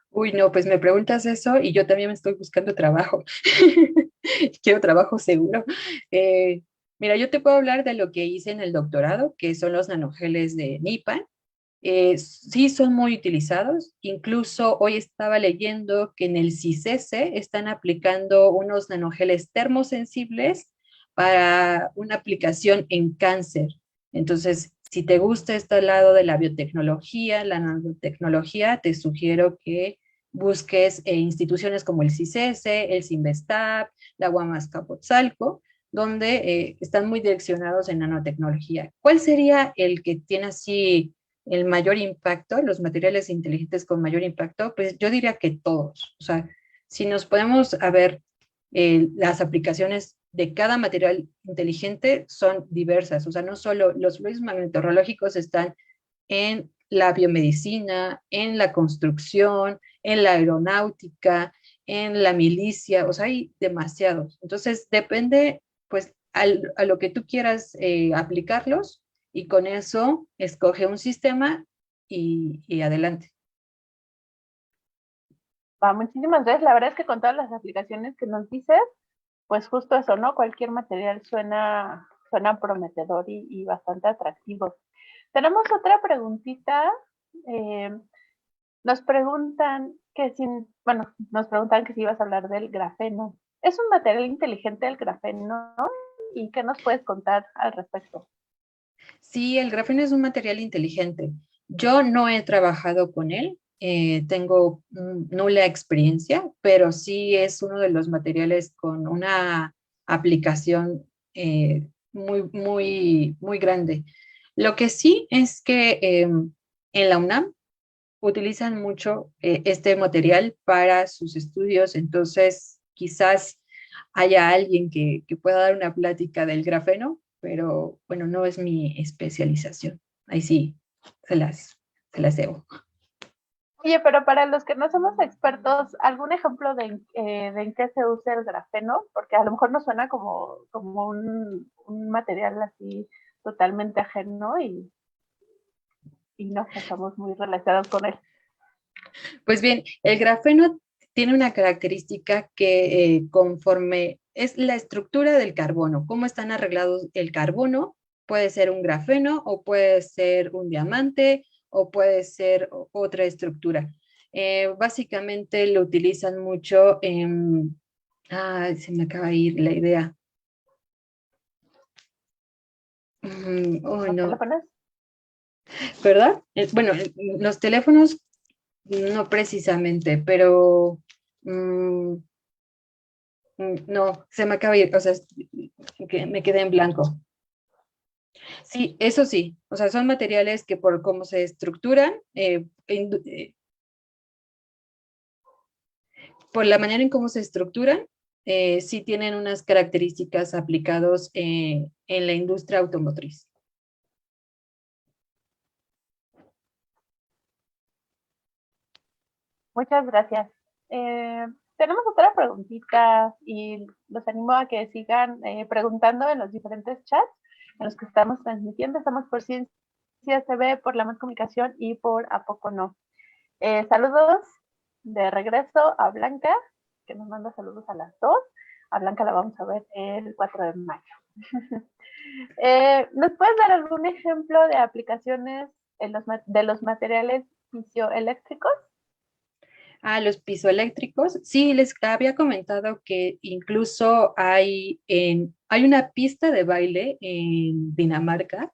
Speaker 4: Uy, no, pues me preguntas eso y yo también me estoy buscando trabajo. Quiero trabajo seguro. Mira, yo te puedo hablar de lo que hice en el doctorado, que son los nanogeles de Nipan. Sí son muy utilizados. Incluso hoy estaba leyendo que en el CICESE están aplicando unos nanogeles termosensibles para una aplicación en cáncer. Entonces, si te gusta este lado de la biotecnología, la nanotecnología, te sugiero que busques instituciones como el CICESE, el CINVESTAB, la UAM Azcapotzalco, donde están muy direccionados en nanotecnología. ¿Cuál sería el que tiene así el mayor impacto, los materiales inteligentes con mayor impacto? Pues yo diría que todos. O sea, si nos podemos a ver las aplicaciones de cada material inteligente son diversas. O sea, no solo los fluidos magnetorrológicos están en la biomedicina, en la construcción, en la aeronáutica, en la milicia, o sea, hay demasiados. Entonces, depende, pues, a lo que tú quieras aplicarlos, y con eso escoge un sistema y adelante.
Speaker 3: Muchísimas gracias. La verdad es que con todas las aplicaciones que nos dices, pues justo eso, ¿no? Cualquier material suena prometedor y bastante atractivo. Tenemos otra preguntita. Nos preguntan nos preguntan que si ibas a hablar del grafeno. ¿Es un material inteligente el grafeno? ¿Y qué nos puedes contar al respecto?
Speaker 4: Sí, el grafeno es un material inteligente. Yo no he trabajado con él, tengo nula experiencia, pero sí es uno de los materiales con una aplicación muy grande. Lo que sí es que en la UNAM utilizan mucho este material para sus estudios, entonces quizás haya alguien que pueda dar una plática del grafeno, pero bueno, no es mi especialización. Ahí sí, se las debo.
Speaker 3: Oye, pero para los que no somos expertos, ¿algún ejemplo de en qué se usa el grafeno? Porque a lo mejor nos suena como un material así totalmente ajeno y no estamos muy relacionados con él.
Speaker 4: Pues bien, el grafeno tiene una característica que conforme es la estructura del carbono, cómo están arreglados el carbono, puede ser un grafeno o puede ser un diamante o puede ser otra estructura. Básicamente lo utilizan mucho en... se me acaba de ir la idea.
Speaker 3: ¿Los
Speaker 4: No,
Speaker 3: teléfonos?
Speaker 4: ¿verdad? Bueno, los teléfonos no precisamente, pero no, se me acaba de ir, o sea, que me quedé en blanco. Sí, eso sí, o sea, son materiales que por cómo se estructuran, por la manera en cómo se estructuran, sí tienen unas características aplicados en la industria automotriz.
Speaker 3: Muchas gracias. Tenemos otra preguntita y los animo a que sigan preguntando en los diferentes chats en los que estamos transmitiendo. Estamos por Ciencia TV, por La Más Comunicación y por A Poco No. Saludos de regreso a Blanca, que nos manda saludos a las 2. A Blanca la vamos a ver el 4 de mayo. ¿Nos puedes dar algún ejemplo de aplicaciones de los materiales piezoeléctricos?
Speaker 4: A los pisoeléctricos, sí, les había comentado que incluso hay una pista de baile en Dinamarca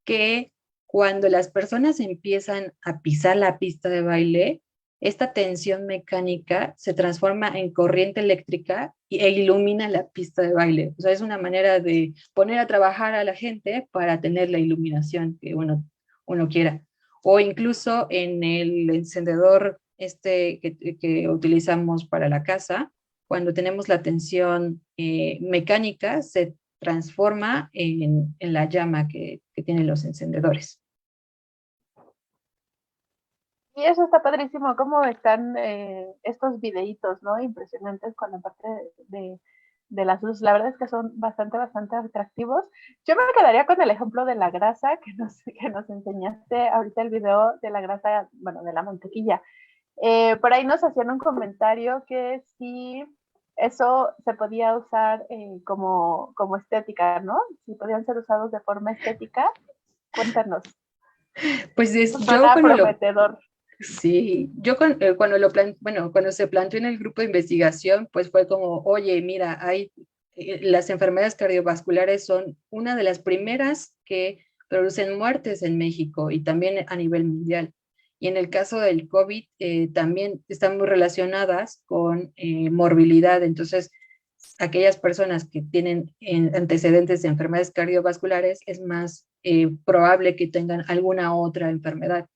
Speaker 4: que cuando las personas empiezan a pisar la pista de baile, esta tensión mecánica se transforma en corriente eléctrica e ilumina la pista de baile. O sea, es una manera de poner a trabajar a la gente para tener la iluminación que uno quiera. O incluso en el encendedor que utilizamos para la casa, cuando tenemos la tensión mecánica, se transforma en la llama que tienen los encendedores.
Speaker 3: Y eso está padrísimo, cómo están estos videitos, ¿no? Impresionantes con la parte de las luces. La verdad es que son bastante atractivos. Yo me quedaría con el ejemplo de la grasa que nos enseñaste ahorita, el video de la grasa, bueno, de la mantequilla. Por ahí nos hacían un comentario que si eso se podía usar como estética, ¿no? Si podían ser usados de forma estética. Cuéntanos.
Speaker 4: Pues yo
Speaker 3: Suena prometedor.
Speaker 4: Sí, cuando se planteó en el grupo de investigación, pues fue como, oye, mira, las enfermedades cardiovasculares son una de las primeras que producen muertes en México y también a nivel mundial. Y en el caso del COVID, también están muy relacionadas con morbilidad. Entonces, aquellas personas que tienen antecedentes de enfermedades cardiovasculares, es más probable que tengan alguna otra enfermedad.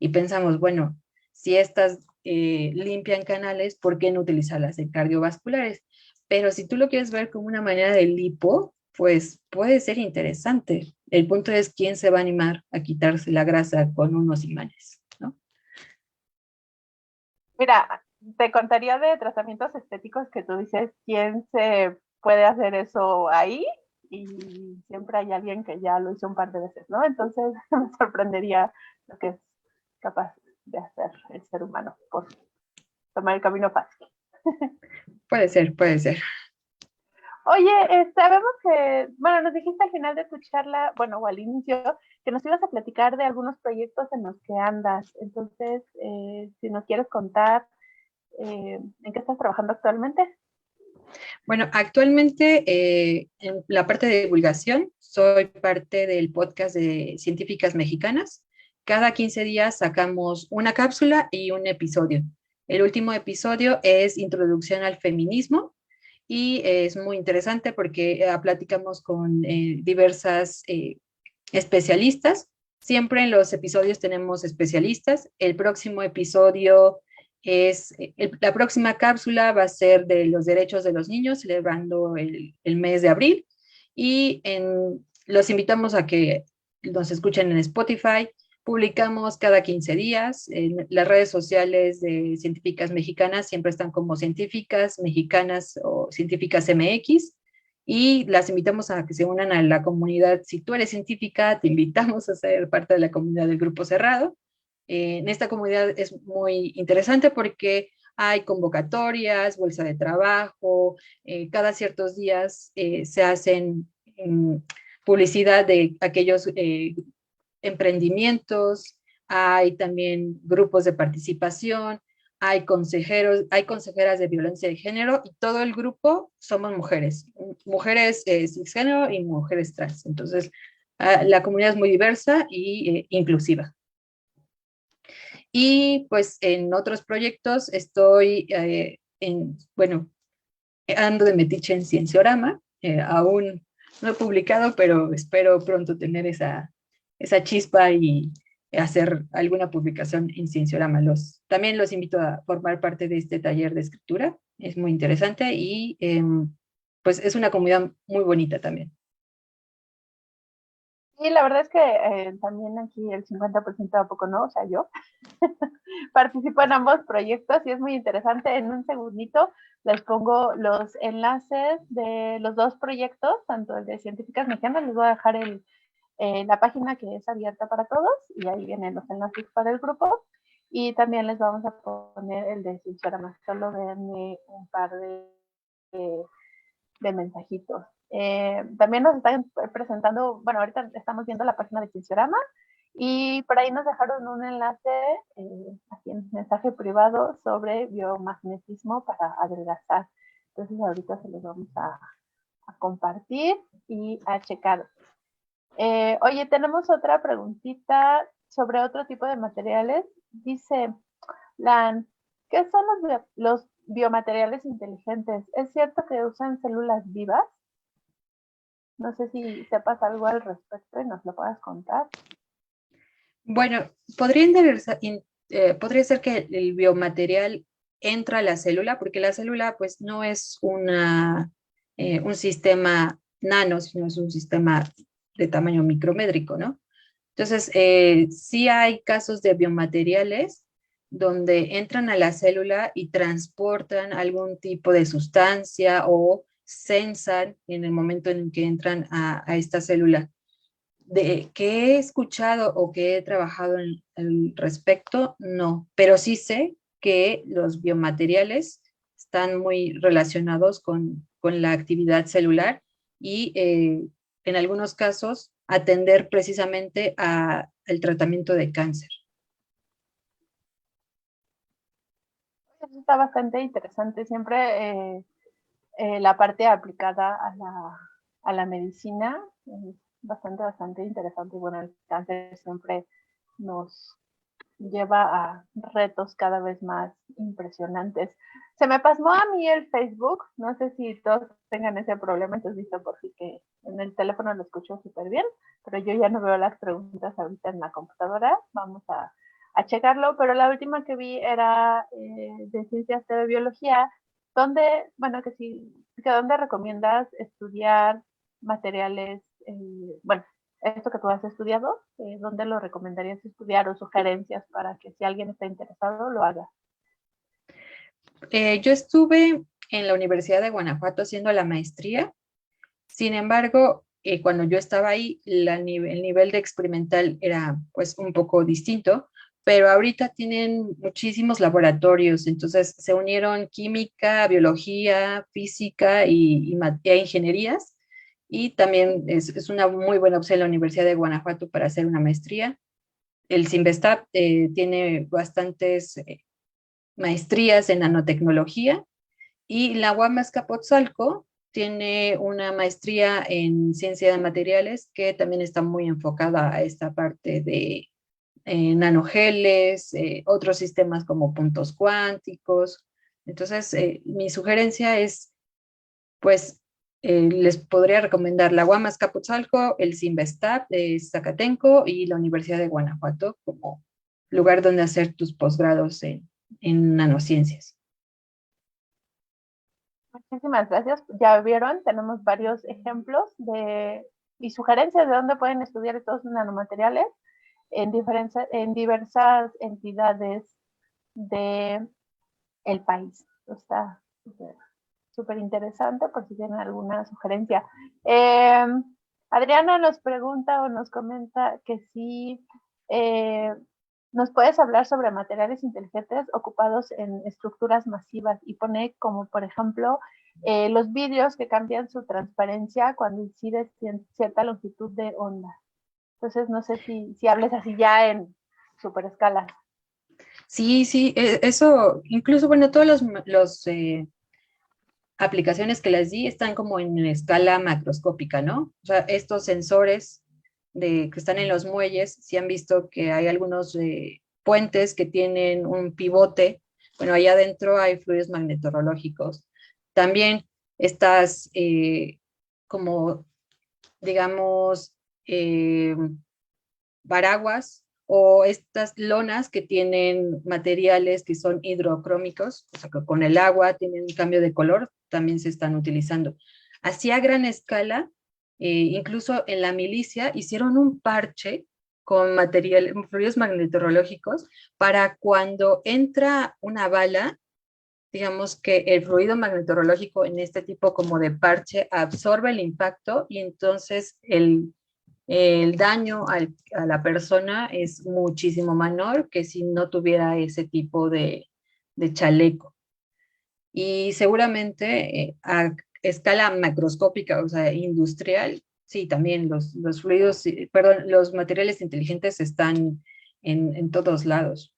Speaker 4: Y pensamos, bueno, si estas limpian canales, ¿por qué no utilizarlas en cardiovasculares? Pero si tú lo quieres ver como una manera de lipo, pues puede ser interesante. El punto es quién se va a animar a quitarse la grasa con unos imanes, ¿no?
Speaker 3: Mira, te contaría de tratamientos estéticos que tú dices, ¿quién se puede hacer eso ahí? Y siempre hay alguien que ya lo hizo un par de veces, ¿no? Entonces me sorprendería lo que es capaz de hacer el ser humano por tomar el camino fácil.
Speaker 4: Puede ser, puede ser.
Speaker 3: Oye, sabemos que, bueno, nos dijiste al final de tu charla, bueno, o al inicio, que nos ibas a platicar de algunos proyectos en los que andas. Entonces, si nos quieres contar en qué estás trabajando actualmente.
Speaker 4: Bueno, actualmente en la parte de divulgación soy parte del podcast de Científicas Mexicanas. Cada 15 días sacamos una cápsula y un episodio. El último episodio es Introducción al Feminismo y es muy interesante porque platicamos con diversas especialistas. Siempre en los episodios tenemos especialistas. El próximo episodio la próxima cápsula va a ser de los derechos de los niños, celebrando el mes de abril. Y los invitamos a que nos escuchen en Spotify. Publicamos cada 15 días. En las redes sociales de Científicas Mexicanas siempre están como Científicas Mexicanas o Científicas MX. Y las invitamos a que se unan a la comunidad. Si tú eres científica, te invitamos a ser parte de la comunidad del Grupo Cerrado. En esta comunidad es muy interesante porque hay convocatorias, bolsa de trabajo, cada ciertos días se hacen publicidad de aquellos emprendimientos, hay también grupos de participación, hay consejeros, hay consejeras de violencia de género y todo el grupo somos mujeres cisgénero y mujeres trans. Entonces, la comunidad es muy diversa y inclusiva. Y pues en otros proyectos estoy, ando de metiche en Cienciorama, aún no he publicado, pero espero pronto tener esa chispa y hacer alguna publicación en Cienciorama. También los invito a formar parte de este taller de escritura, es muy interesante y pues es una comunidad muy bonita también.
Speaker 3: Y la verdad es que también aquí el 50% ¿a poco no? O sea, yo participo en ambos proyectos y es muy interesante. En un segundito les pongo los enlaces de los dos proyectos, tanto el de Científicas Mexicanas, les voy a dejar la página que es abierta para todos y ahí vienen los enlaces para el grupo. Y también les vamos a poner el de Cienciorama. Solo denme un par de mensajitos. También nos están presentando, bueno, ahorita estamos viendo la página de Cienciorama Y por ahí nos dejaron un enlace, aquí en mensaje privado, sobre biomagnetismo para adelgazar. Entonces ahorita se los vamos a compartir y a checar. Oye, tenemos otra preguntita sobre otro tipo de materiales. Dice, Lan, ¿qué son los biomateriales inteligentes? ¿Es cierto que usan células vivas? No sé si sepas algo al respecto y nos lo puedas contar.
Speaker 4: Bueno, podría ser que el biomaterial entra a la célula, porque la célula pues no es un sistema nano, sino es un sistema de tamaño micrométrico, ¿no? Entonces, sí hay casos de biomateriales donde entran a la célula y transportan algún tipo de sustancia o sensan en el momento en que entran a esta célula. De que he escuchado o que he trabajado al respecto, no, pero sí sé que los biomateriales están muy relacionados con la actividad celular y en algunos casos atender precisamente al tratamiento de cáncer.
Speaker 3: Eso está bastante interesante. Siempre la parte aplicada a la medicina es bastante interesante. Y bueno, el cáncer siempre nos lleva a retos cada vez más impresionantes. Se me pasmó a mí el Facebook, no sé si todos tengan ese problema, entonces visto por sí que en el teléfono lo escucho súper bien, pero yo ya no veo las preguntas ahorita en la computadora, vamos a checarlo, pero la última que vi era de ciencias de biología, donde, bueno, que donde recomiendas estudiar materiales, bueno, esto que tú has estudiado, ¿dónde lo recomendarías estudiar o sugerencias para que si alguien está interesado lo haga?
Speaker 4: Yo estuve en la Universidad de Guanajuato haciendo la maestría. Sin embargo, cuando yo estaba ahí, el nivel de experimental era pues un poco distinto, pero ahorita tienen muchísimos laboratorios, entonces se unieron química, biología, física y ingenierías, y también es una muy buena opción la Universidad de Guanajuato para hacer una maestría. El CIMBESTAB tiene bastantes maestrías en nanotecnología, y la UAM Azcapotzalco tiene una maestría en ciencia de materiales que también está muy enfocada a esta parte de nanogeles, otros sistemas como puntos cuánticos. Entonces, mi sugerencia es, pues, les podría recomendar la UAM Azcapotzalco, el CIMBESTAB de Zacatenco y la Universidad de Guanajuato como lugar donde hacer tus posgrados en nanociencias.
Speaker 3: Muchísimas gracias. Ya vieron, tenemos varios ejemplos y sugerencias de dónde pueden estudiar estos nanomateriales en diversas entidades del país. Está súper interesante por si tienen alguna sugerencia. Adriana nos pregunta o nos comenta que si nos puedes hablar sobre materiales inteligentes ocupados en estructuras masivas y pone como, por ejemplo, los vidrios que cambian su transparencia cuando incide cierta longitud de onda. Entonces, no sé si hables así ya en super escala.
Speaker 4: Sí, sí, eso, incluso, bueno, todos los aplicaciones que les di están como en escala macroscópica, ¿no? O sea, estos sensores que están en los muelles, si han visto que hay algunos puentes que tienen un pivote, bueno, allá adentro hay fluidos magnetorológicos. También estas, como, digamos, paraguas o estas lonas que tienen materiales que son hidrocrómicos, o sea, que con el agua tienen un cambio de color, también se están utilizando. Así a gran escala, incluso en la milicia hicieron un parche con fluidos magnetorológicos para cuando entra una bala, digamos que el fluido magnetorológico en este tipo como de parche absorbe el impacto y entonces el daño a la persona es muchísimo menor que si no tuviera ese tipo de chaleco. Y seguramente a escala macroscópica, o sea, industrial, sí, también los fluidos, perdón, los materiales inteligentes están en todos lados.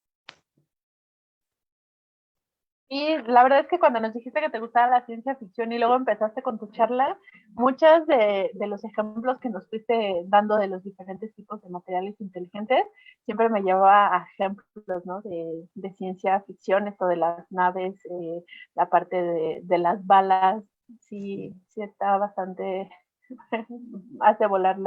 Speaker 3: Y la verdad es que cuando nos dijiste que te gustaba la ciencia ficción y luego empezaste con tu charla, muchos de los ejemplos que nos fuiste dando de los diferentes tipos de materiales inteligentes, siempre me llevaba a ejemplos, ¿no? De ciencia ficción, esto de las naves, la parte de las balas, sí, sí está bastante, hace volar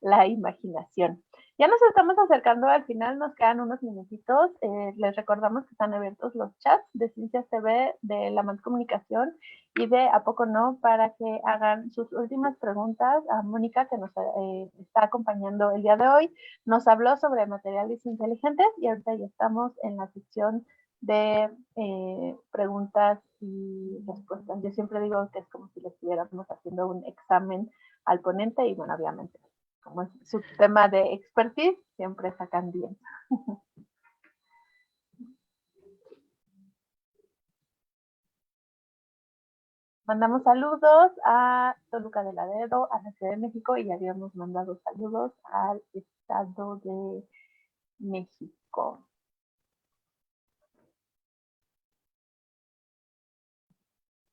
Speaker 3: la imaginación. Ya nos estamos acercando al final, nos quedan unos minutitos. Les recordamos que están abiertos los chats de Ciencias TV, de La Más Comunicación y de A Poco No, para que hagan sus últimas preguntas a Mónica, que nos está acompañando el día de hoy. Nos habló sobre materiales inteligentes y ahorita ya estamos en la sección de preguntas y respuestas. Yo siempre digo que es como si le estuviéramos haciendo un examen al ponente y bueno, obviamente como es su tema de expertise, siempre sacan bien. Mandamos saludos a Toluca de Laredo, a la Ciudad de México y habíamos mandado saludos al Estado de México.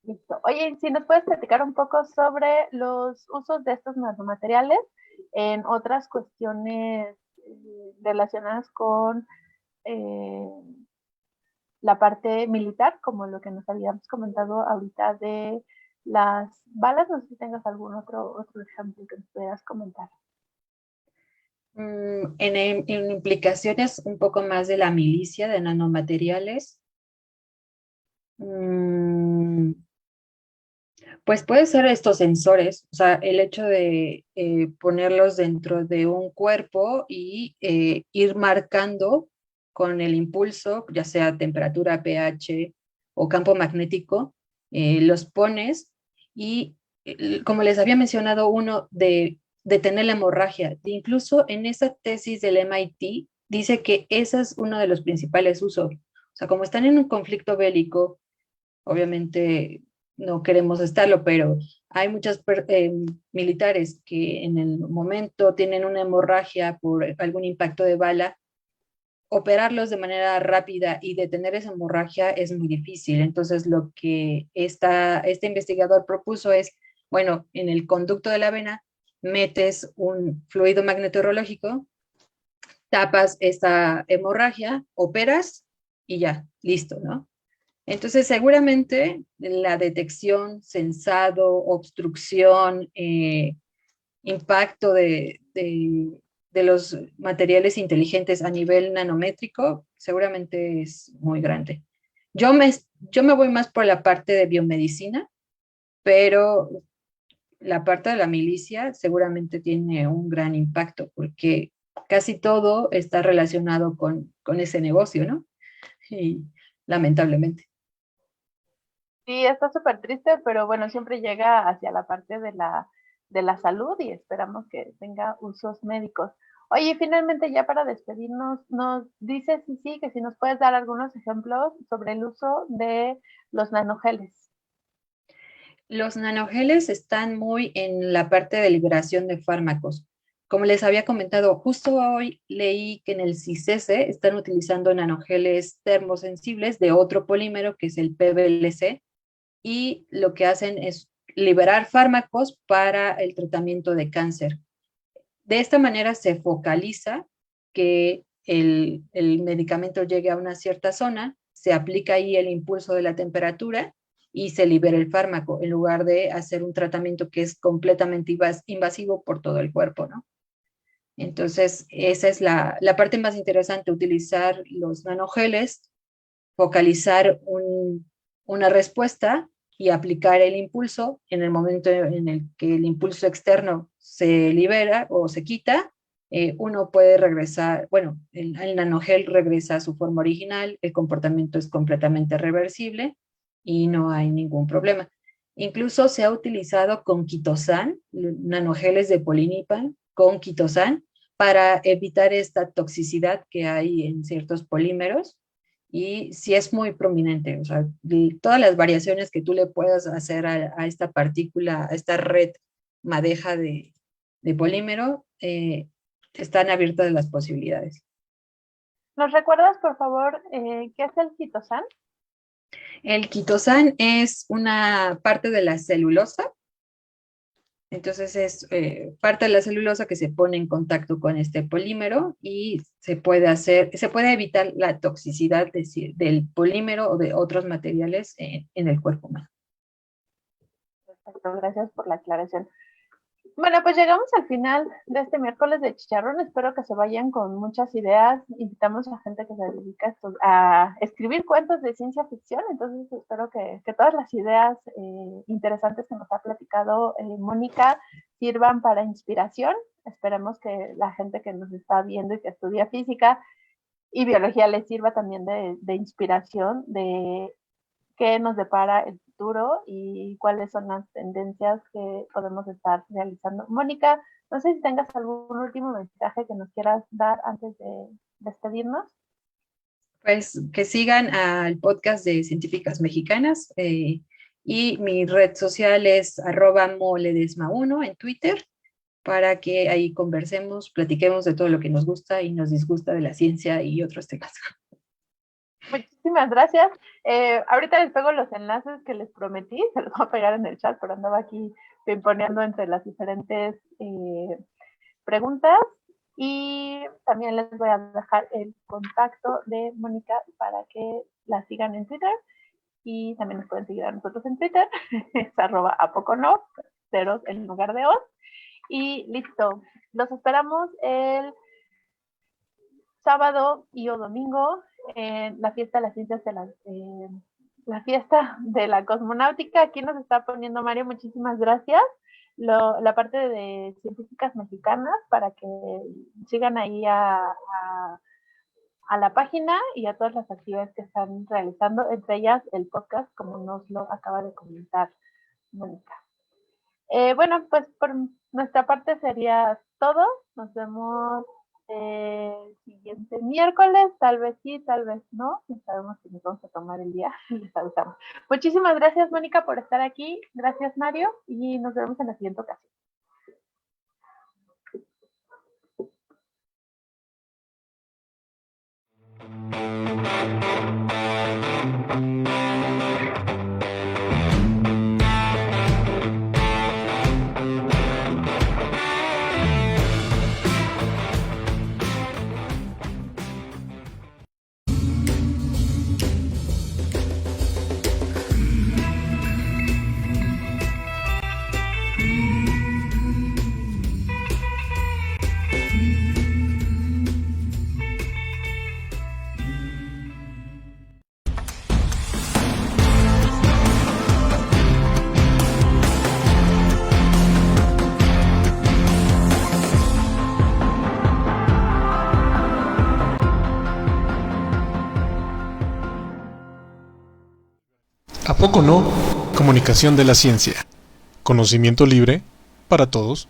Speaker 3: Listo. Oye, si nos puedes platicar un poco sobre los usos de estos nanomateriales en otras cuestiones relacionadas con la parte militar, como lo que nos habíamos comentado ahorita de las balas. No sé si tengas algún otro ejemplo que nos pudieras comentar.
Speaker 4: En implicaciones un poco más de la milicia de nanomateriales, pues puede ser estos sensores, o sea, el hecho de ponerlos dentro de un cuerpo y ir marcando con el impulso, ya sea temperatura, pH o campo magnético, los pones y, como les había mencionado, uno de detener la hemorragia. Incluso en esa tesis del MIT dice que ese es uno de los principales usos. O sea, como están en un conflicto bélico, obviamente no queremos estarlo, pero hay muchos militares que en el momento tienen una hemorragia por algún impacto de bala. Operarlos de manera rápida y detener esa hemorragia es muy difícil. Entonces, lo que este investigador propuso es, bueno, en el conducto de la vena metes un fluido magnetorológico, tapas esta hemorragia, operas y ya, listo, ¿no? Entonces, seguramente la detección, sensado, obstrucción, impacto de los materiales inteligentes a nivel nanométrico, seguramente es muy grande. Yo me voy más por la parte de biomedicina, pero la parte de la milicia seguramente tiene un gran impacto, porque casi todo está relacionado con ese negocio, ¿no? Y lamentablemente.
Speaker 3: Sí, está súper triste, pero bueno, siempre llega hacia la parte de la salud y esperamos que tenga usos médicos. Oye, finalmente ya para despedirnos, nos dices sí, que si nos puedes dar algunos ejemplos sobre el uso de los nanogeles.
Speaker 4: Los nanogeles están muy en la parte de liberación de fármacos. Como les había comentado, justo hoy leí que en el CICESE están utilizando nanogeles termosensibles de otro polímero que es el PVLC, y lo que hacen es liberar fármacos para el tratamiento de cáncer. De esta manera se focaliza que el medicamento llegue a una cierta zona, se aplica ahí el impulso de la temperatura y se libera el fármaco, en lugar de hacer un tratamiento que es completamente invasivo por todo el cuerpo, ¿no? Entonces, esa es la parte más interesante, utilizar los nanogeles, focalizar una respuesta y aplicar el impulso en el momento en el que el impulso externo se libera o se quita. Uno puede regresar, bueno, el nanogel regresa a su forma original, el comportamiento es completamente reversible y no hay ningún problema. Incluso se ha utilizado con quitosan, nanogeles de polinipan con quitosan, para evitar esta toxicidad que hay en ciertos polímeros, y sí es muy prominente, o sea, todas las variaciones que tú le puedas hacer a esta partícula, a esta red madeja polímero, están abiertas las posibilidades.
Speaker 3: ¿Nos recuerdas, por favor, qué es el quitosan?
Speaker 4: El quitosan es una parte de la celulosa. Entonces es parte de la celulosa que se pone en contacto con este polímero y se puede evitar la toxicidad del polímero o de otros materiales en el cuerpo humano.
Speaker 3: Perfecto, gracias por la aclaración. Bueno, pues llegamos al final de este miércoles de chicharrón. Espero que se vayan con muchas ideas. Invitamos a gente que se dedica a escribir cuentos de ciencia ficción. Entonces espero que todas las ideas interesantes que nos ha platicado Mónica sirvan para inspiración. Esperemos que la gente que nos está viendo y que estudia física y biología les sirva también de inspiración de qué nos depara el futuro y cuáles son las tendencias que podemos estar realizando. Mónica, no sé si tengas algún último mensaje que nos quieras dar antes de despedirnos.
Speaker 4: Pues que sigan al podcast de Científicas Mexicanas y mi red social es @moledesma1 en Twitter para que ahí conversemos, platiquemos de todo lo que nos gusta y nos disgusta de la ciencia y otros temas.
Speaker 3: Muchísimas gracias. Ahorita les pego los enlaces que les prometí, se los voy a pegar en el chat, pero andaba aquí pimponeando entre las diferentes preguntas. Y también les voy a dejar el contacto de Mónica para que la sigan en Twitter. Y también nos pueden seguir a nosotros en Twitter, es @apocono, ceros en lugar de os. Y listo, los esperamos el sábado y o domingo en la fiesta de las ciencias de la fiesta de la cosmonáutica. Aquí nos está poniendo Mario, muchísimas gracias. La parte de Científicas Mexicanas para que sigan ahí a la página y a todas las actividades que están realizando, entre ellas el podcast, como nos lo acaba de comentar Mónica. Bueno, pues por nuestra parte sería todo. Nos vemos siguiente miércoles, tal vez sí, tal vez no sabemos si nos vamos a tomar el día, les avisamos. Muchísimas gracias, Mónica, por estar aquí, gracias, Mario, y nos vemos en la siguiente ocasión.
Speaker 1: ¿A poco no? Comunicación de la ciencia. Conocimiento libre para todos.